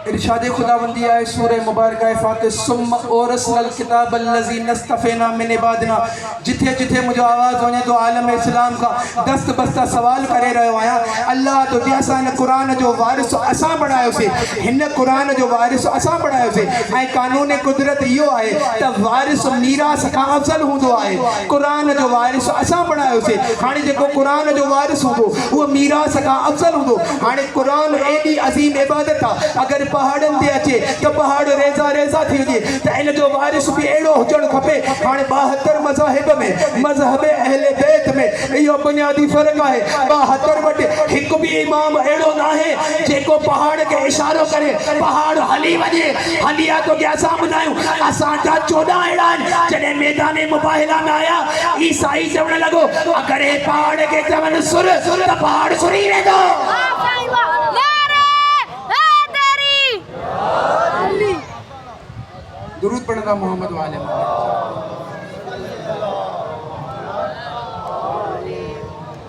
इरशाद खुदावंदी है सूरह मुबारक फातिह सुम्मा औरसनल किताब अल्लज़ी नस्तफ़ैना मिन इबादिना। जिथे जिथे मुझो आवाज़ वने तो आलम इस्लाम का दस्त बस्ता सवाल करे रहियो आहियां। अल्लाह तो जे असां हिन कुरान जो वारिस असां बणायोसीं, हिन कुरान जो वारिस असां बणायोसीं ऐं कानून कुदरत इहो आहे त वारिस मीरास खां अफ़ज़ल हूंदो आहे। कुरान जो वारिस असां बणायोसीं। हाणे जेको कुरान जो वारिस हूंदो उहो मीरास खां अफ़ज़ल हूंदो। हाणे कुरान एॾी अज़ीम इबादत आहे, अगरि पहाड़नि ते अचे त पहाड़ रेज़ा रेज़ा थी वञे त इन जो वारिस बि अहिड़ो हुजणु खपे। हाणे 72 मज़ाहिब में मज़हब अहले बैत में इहो बुनियादी फ़र्क़ु आहे। 72 वटि हिकु बि इमाम अहिड़ो न आहे जेको पहाड़ खे इशारो करे पहाड़ हली वञे। हली आहे तो क्या असां ॿुधायूं असांजा 14 अहिड़ा आहिनि। जॾहिं मैदान मुबाहिला में आया ईसाई चवणु लॻो अगरि पहाड़ खे चवनि सुर त पहाड़ सुरी वेंदो। दुरूद पढ़ना मोहम्मद वाले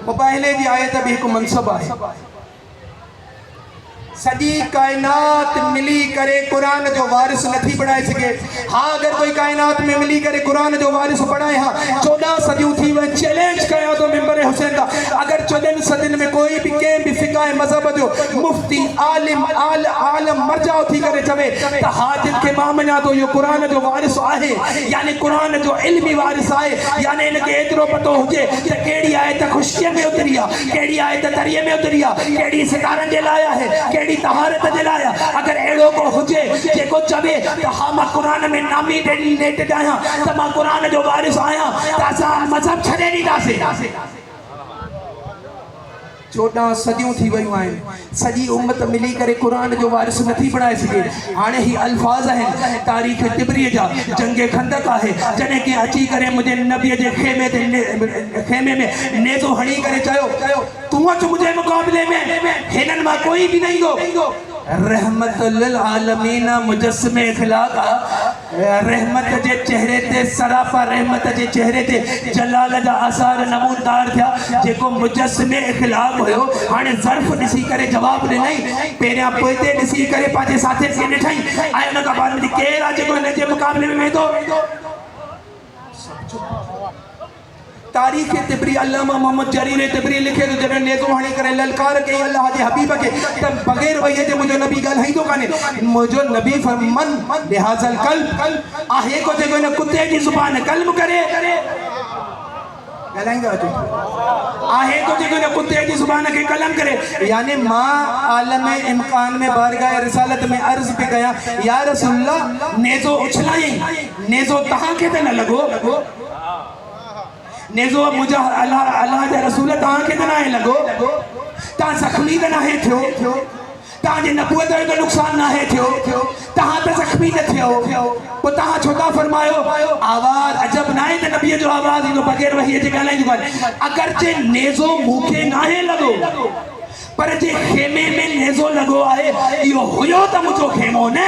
मुबाहिले जी आयत भी एक मनसब आहे। सॼी कायनात मिली करे कुरान जो वारिस नथी बणाए सघे। हाँ अगर कोई कायनात में मिली करे कुरान जो वारिस बणाए, हाँ 14 सदियूं थी वञे चैलेंज कया तो मिंबर हुसैन दा अगर 14 सदियुनि में कोई भी कंहिं भी फिक़ह मज़हब जो मुफ्ती आलिम आलम मरजाओ थी करे चवे त हाँ जिनखे मां मञा तो इहो कुरान जो वारिस आहे, यानी कुरान जो इल्मी वारिस आहे, यानी इनखे एतिरो पतो हुजे त कहिड़ी आयत ख़ुशीअ में उतरी आहे, कहिड़ी आयत तरीअ में उतरी आहे, कहिड़ी सितारनि जे लाइ आहे, कहिड़ी तहारत जे लाइ। अगर अहिड़ो को हुजे जेको चवे त हाँ मां कुरान में नामी डेडिकेटेड आहियां त मां कुरान जो वारिस आहियां त असां मज़हब छॾे ॾींदासीं। 14 सदियूं थी वियूं आहिनि, सॼी उम्मत मिली करे कुरान जो वारिस नथी बणाए सघे। हाणे ही अल्फाज़ आहिनि तारीख़ तिबरीअ जा। जंग खंदक आहे जॾहिं की अची करे मुंहिंजे नबीअ जे खेमे में नेज़ो हणी करे चयो तूं अच मुंहिंजे मुक़ाबले में, हिननि मां कोई बि न ईंदो। रहमत लिल आलमीन मुजस्सिमे इखलाक रहमत जे चेहरे ते सरापा रहमत जे चेहरे ते जलाल जा आसार नमूनदार थिया जेको मुजस्सिमे इखलाक हुयो। हाणे ज़र्फ़ ॾिसी करे जवाब ॾिनई, पहिरियां पोइते ॾिसी करे पंहिंजे साथियुनि खे ॾिठई ऐं उन खां बाद केरु आहे जेको हिन जे मुक़ाबले में वेंदो। तारीख़ तिबरी अल्लामा मोहम्मद जरीर तिबरी लिखे तो जॾहिं नेज़ो हणी करे ललकार कई अल्लाह जे हबीब खे त बग़ैर वहीअ जे मुंहिंजो नबी ॻाल्हाईंदो कान्हे। मुंहिंजो नबी फरमान लिहाज़ल कल्ब आहे को जेको हिन कुते जी ज़ुबान कल्म करे ॻाल्हाईंदो आहे तो जेको हिन कुते जी ज़ुबान खे कलम करे। यानी मां आलम इम्कान में बारगाह रिसालत में अर्ज़ पे कयां या रसूलल्लाह नेज़ो उछलाई, नेज़ो तव्हांखे त न लॻो, नेज़ो मुझा अल्लाह जा रसूल तव्हांखे त नाहे लॻो, तव्हां ज़ख़्मी त नाहे थियो, तव्हांजे नबूअत जो नुक़सानु नाहे थियो, तव्हां त ज़ख़्मी न थियो, पोइ तव्हां छो था फरमायो आवाज़ अजब नाहे त नबीअ जो आवाज़ ईंदो बग़ैर वहीअ जे ॻाल्हाईंदो कान्हे। अगरचे नेज़ो मूंखे नाहे लॻो पर जे खेमे में नेज़ो लॻो आहे इहो हुयो त मुंहिंजो खेमो न।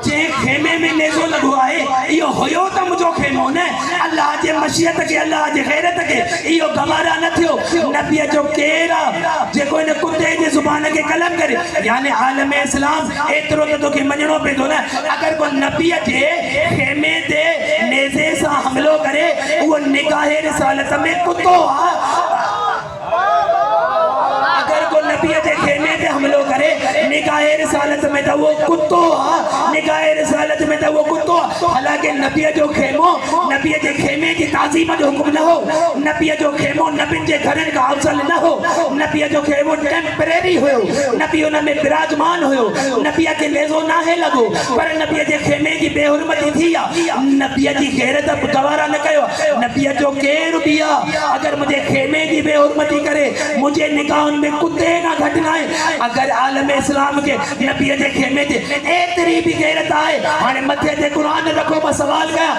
जे जे खेमे में नेज़ो लगो आहे इहो हुयो त मुंहिंजो खेमो न अल्लाह जे मशीयत के अल्लाह जे गैरत के इहो गवारा न थियो नबी जो केरा जेको इन कुत्ते जे जुबान के कलम करे यानी आलम इस्लाम एतिरो त तोखे मञणो पवंदो न अगर को नबी जे खेमे ते नेज़े सां हमलो करे उहो निगाह रिसालत में कुत्तो अगर को नबी जे खेमे ते हमलो करे निगाह रिसालत में तो वो कुत्तो निगाह रिसालत में तो वो कुत्तो हालांकि नबी जो खेमो नबी जे खेमे की ताजीम जो हुक्म न हो नबी जो खेमो नबी जे घरन का अफसल न हो नबी जो खेमो टेम्परेरी हो नबी उन में विराजमान हो नबी के लेजो ना है लगो पर नबी जे खेमे की बेहुरमती थी नबी की गैरत गवारा न कयो नबी जो केर बिया अगर मुझे खेमे की बेहुरमती करे मुझे निगाह में कुत्ते ना घटना है अगर आलम इस्लाम के नबी जे खेमे ते एतरी भी गैरत आए हाने मथे ते कुरान रखो मैं सवाल कया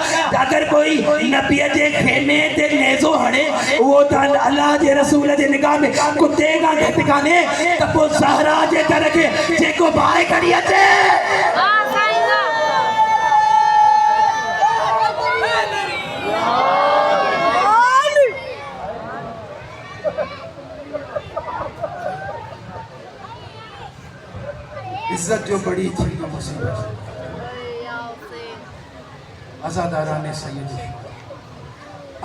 अगर कोई नबी जे खेमे ते नेज़ो हणे वो त अल्लाह जे रसूल जे निगाह में कुत्ते का घट काने त पो ज़हरा जे दर के जेको बाए करी अचे इज्जत जो बड़ी थी तो मुसीबत अज़ादारा ने सैयद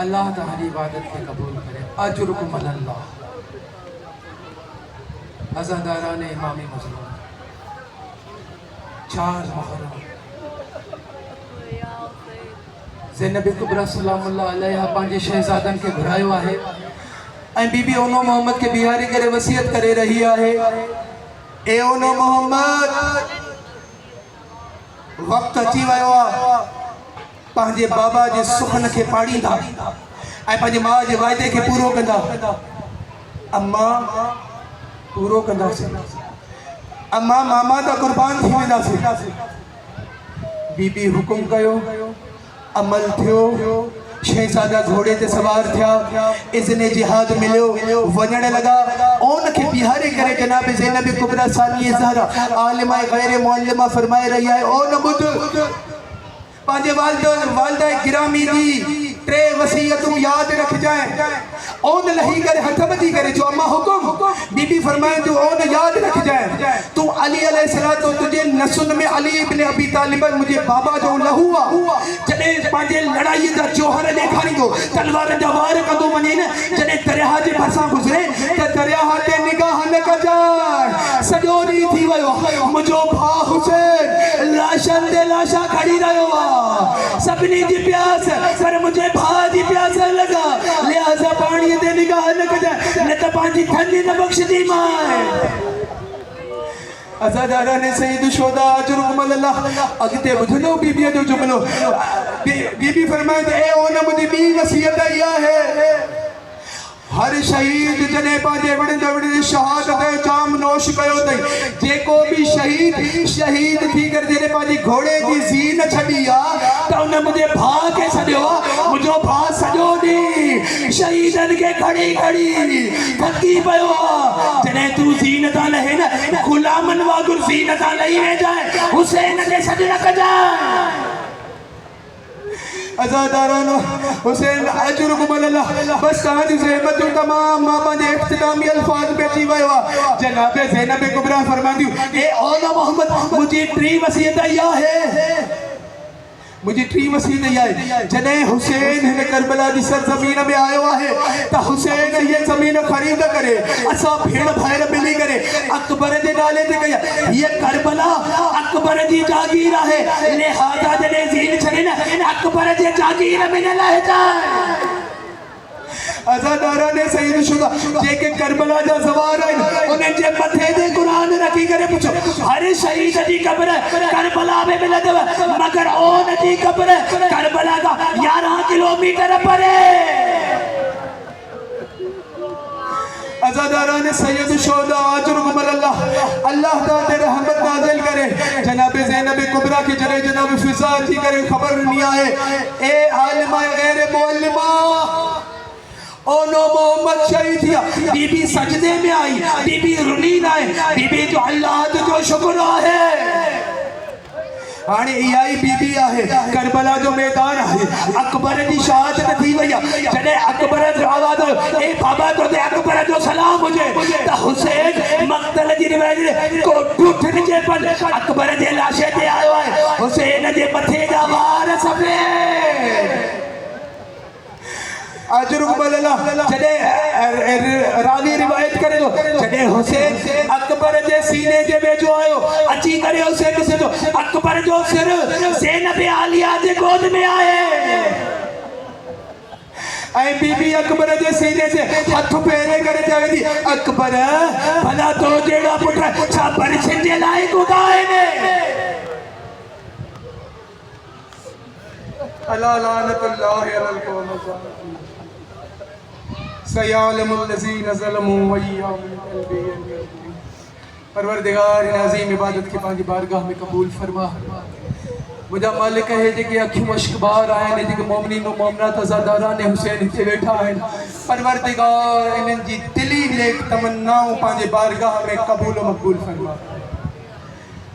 अल्लाह ताली इबादत के कबूल करे अजरुकुम अल्लाह अज़ादारा ने इमामी मज़लूम 4 मुहर्रम ज़ैनब कुबरा सलामुल्लाह अलैहा पंहिंजे शहज़ादनि खे घुरायो आहे ऐं बीबी ओनो मोहम्मद के बिहारी करे वसियत करे रही आहे ए ओनो मोहम्मद वक्त अची वियो आहे पंहिंजे बाबा जे सुखन खे पाड़ींदा ऐं पंहिंजे मां जे वाइदे खे पूरो कंदा अम्मा पूरो कंदासीं अम्मा मामा त क़ुर्बान थी वेंदासीं बीबी हुकुम कयो अमल थियो शहजादा घोड़े ते सवार थिया इज़्ने जिहाद मिलियो वञण लगा ओन खे बिहारे करे जनाब ज़ैनब कुबरा सानी ज़हरा आलिमा गैर मुअल्लिमा फरमाए रही है ओ न बुध पंहिंजे वालिदा गिरामी दी 3 वसीयतूं याद रख जाए ओन लही करे हथ बधी करे जो अम्मा हुकुम बीबी फरमाए तू ओन याद रख जाए तू अली अलैहिस्सलाम तो तुझे नसुन में अली इब्न अबी तालिब मुझे बाबा जो लहू आ जने पांजे लड़ाई दा जोहर देखारी दो तलवार दा वार कदो वने न जने दरिया जे भरसा गुजरे त दरिया ते निगाह न कजाए सजो दी थी वयो मुजो भा हुसैन लाशन दे लाशा खड़ी रयो सबनी दी प्यास पर मुझे भा दी प्यास लगा लिहाजा पानी दे निगाह न कजा न त पांजी ठंडी न बख्श दी माए अज़ादारा ने सईद शोदा अजरुकुम अल्लाह अगते बुझलो बीबी जो जुमलो बीबी फरमाए ए ओ न मुझे बी वसीयत आया है हर शहीद जने पांजे वड़े शहादत जाम नोश कयो तई जेको भी शहीद थी कर जने पांजी घोड़े की जीन छड़ी आ त उन मुझे भा के सजो मुझो भा सजो दी शहीदन के खड़ी खड़ी थकी पयो जने तू जीन ता लहे न गुलामन वागुर जीन ता लही वे जाए हुसैन के सजन कजा अज़ादारानो हुसैन अजरुकुम अल्लाह बस तहांजी ज़हमत जो तमाम मां पंहिंजे इख्तितामी अल्फाज पे अची वियो आहे जनाब ज़ैनब कुबरा फरमांदियूं ए औला मोहम्मद मुझी 3 वसीयत इहा है मुझी 3 वसीयत इहा है जने हुसैन हिन करबला जी सरजमीन में आयो आहे त हुसैन ये जमीन खरीद करे असा भेड़ भाइर मिली करे अकबर जे नाले ते कया ये करबला अकबर जी जागीर आहे लिहाजा जने जीन छने न अकबर जे जागीर में न लह जाए अज़ादारा ने सईद शुदा जेके करबला जा सवार आहिनि उन्हनि जे मथे ते क़ुरान रखी करे पुछो हर शहीद जी क़ब्र करबला में मिलंदव मगर ओन जी क़ब्र करबला का 11 किलोमीटर परे अज़ादारा ने सैयद शोदा अजरुकुम अल्लाह अल्लाह ताला रहमत नाज़िल करे जनाब ज़ैनब कुबरा की जरे जनाब फिजा थी करे खबर नहीं आए ए आलिमा गैर मुअल्लिमा ओनो मोहम्मद शहीद थिया बीबी सजदे में आई बीबी रुनी नाए बीबी जो अल्लाह जो शुक्र है हाणे इहा ई बीबी आहे करबला जो मैदान आहे अकबर जी शहादत थी वई आहे जॾहिं अकबर जो आवाज़ ए बाबा तो ते अकबर जो सलाम हुजे त हुसैन मक़तल जी रिवायत को टूटन जे पर अकबर जे लाशे ते आयो आहे हुसैन जे मथे जा वार सफ़ेद अजरुक बलला जॾहिं रावी रिवायत करे थो जॾहिं हुसैन अकबर जे सीने जे वेझो आयो अची करे हुसैन ॾिसे थो अकबर जो सिर ज़ैनब आलिया जे गोद में आहे ऐं बीबी अकबर जे सीने से हथ फेरे करे चवे थी अकबर भला तो जहिड़ा पुट छा परिछन जे लाइक़ हूंदा आहिनि अला लानतुल्लाहि अलल कौम ज़ालिमीन सयालमुल लज़ीना ज़लमू व यौमुल क़ियामत परवरदिगार इन अज़ीम इबादत के पंहिंजी बारगाह में कबूल फरमा मुझा मालिक है जेके अखियूं मश्कबार आहिनि जेके मोमिनीन और मोमिनात अज़ादारान हुसैन हिते वेठा आहिनि परवरदिगार इन्हनि जी दिली नेक तमन्नाऊं पंहिंजे बारगाह में कबूल और मक़बूल फरमा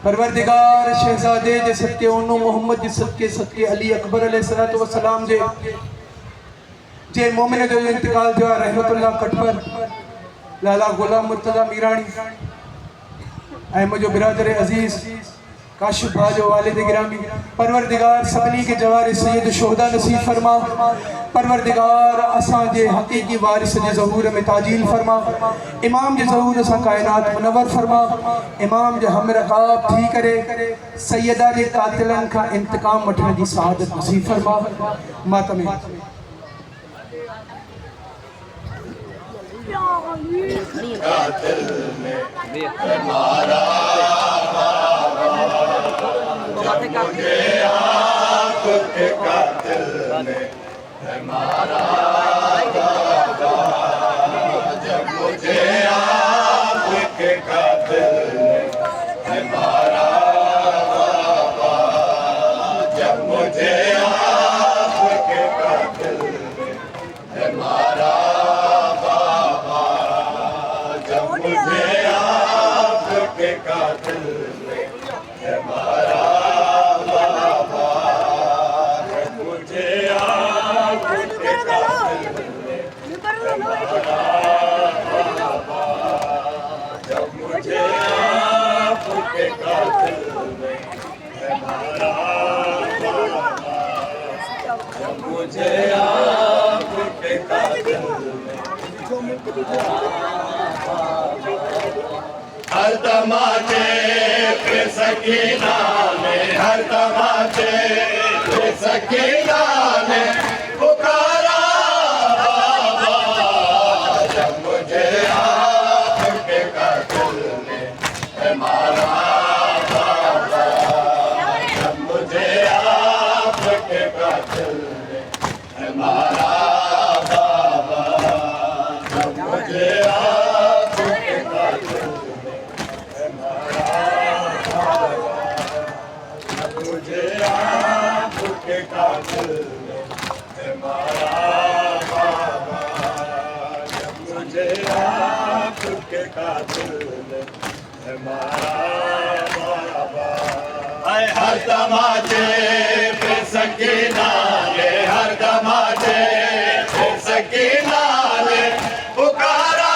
परवरदिगार शहजादे जे सदके उन्नो मोहम्मद जे सदके अली अकबर अलैहिस्सलातु वस्सलाम जे मोमिन जो इंतकाल जो रहमतुल्लाह कटपर लाला गुलाम मुर्तज़ा मीरानी ऐं मुझो बिरादर अजीज काशिफ भा जो वालिद गिरामी परवरदिगार सभिनी के जवार सैयद शोहदा नसीब फरमा परवरदिगार असां जे हकीकी वारिस जे ज़हूर में ताजील फरमा इमाम जे ज़हूर सां कायनात मुनव्वर फरमा इमाम जे हम रकाब थी करे सैयदा जे कातिलन का इंतकाम वठण जी सआदत नसीब फरमा मातम मुझे आपके कातिल ने मारा जब मुझे आपके कातिल ने मारा जब मुझे आपके कातिल ने मारा जब मुझे आपके कातिल ने मारा मुझे आपके कातिल हर तमाचे पे सकीना ने हर तमाचे पे सकीना ने पुकारा जब मुझे आपके कातिल ने मारा जब मुझे आपके कातिल ने मारा जब मुझे आपके कातिल मुझे आपके कातिल ने मारा जब मुझे आपके कातिल ने मारा हर तमाचे पे सकीना ने हर तमाचे पे सकीना ने पुकारा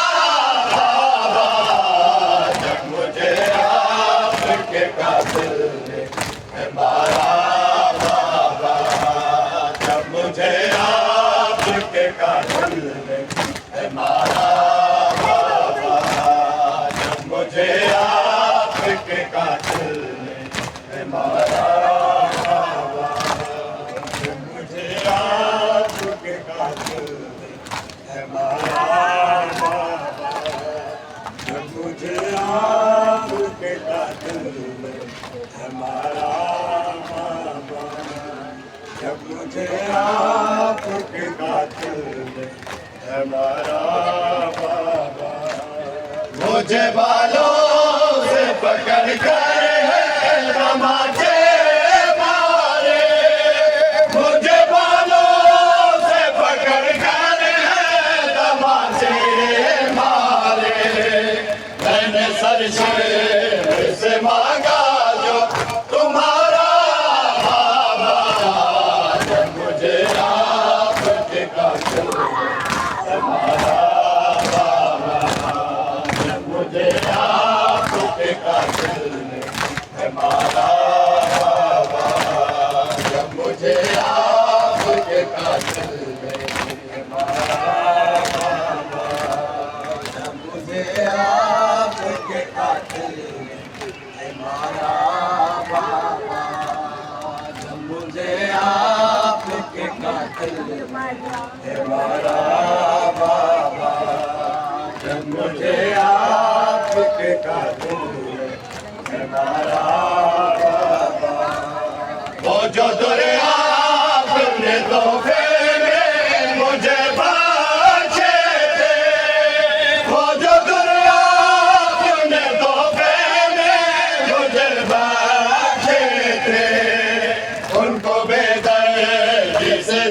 जब मुझे आपके कातिल ने मारा जब मुझे आपके कातिल ने मारा जब मुझे आपके कातिल ने मारा जब मुझे आपके कातिल ने मारा जब मुझे आपके कातिल ने मारा जब मुझे आपके कातिल ने मारा मुझे बालों से पकड़ कर तमाचे मारे मुझे बालों से पकड़ कर तमाचे मारे मैंने सर से मांगा जो तुम्हारा मुझे आपके कातिल हमारा बाबा, जब मुझे आपके कातिल हमारा बाबा, वो जो दरिया अपने तोहफे में मुझे बख्शे थे, वो जो दरिया अपने तोहफे में मुझे बख्शे थे, उनको बेदर्दी से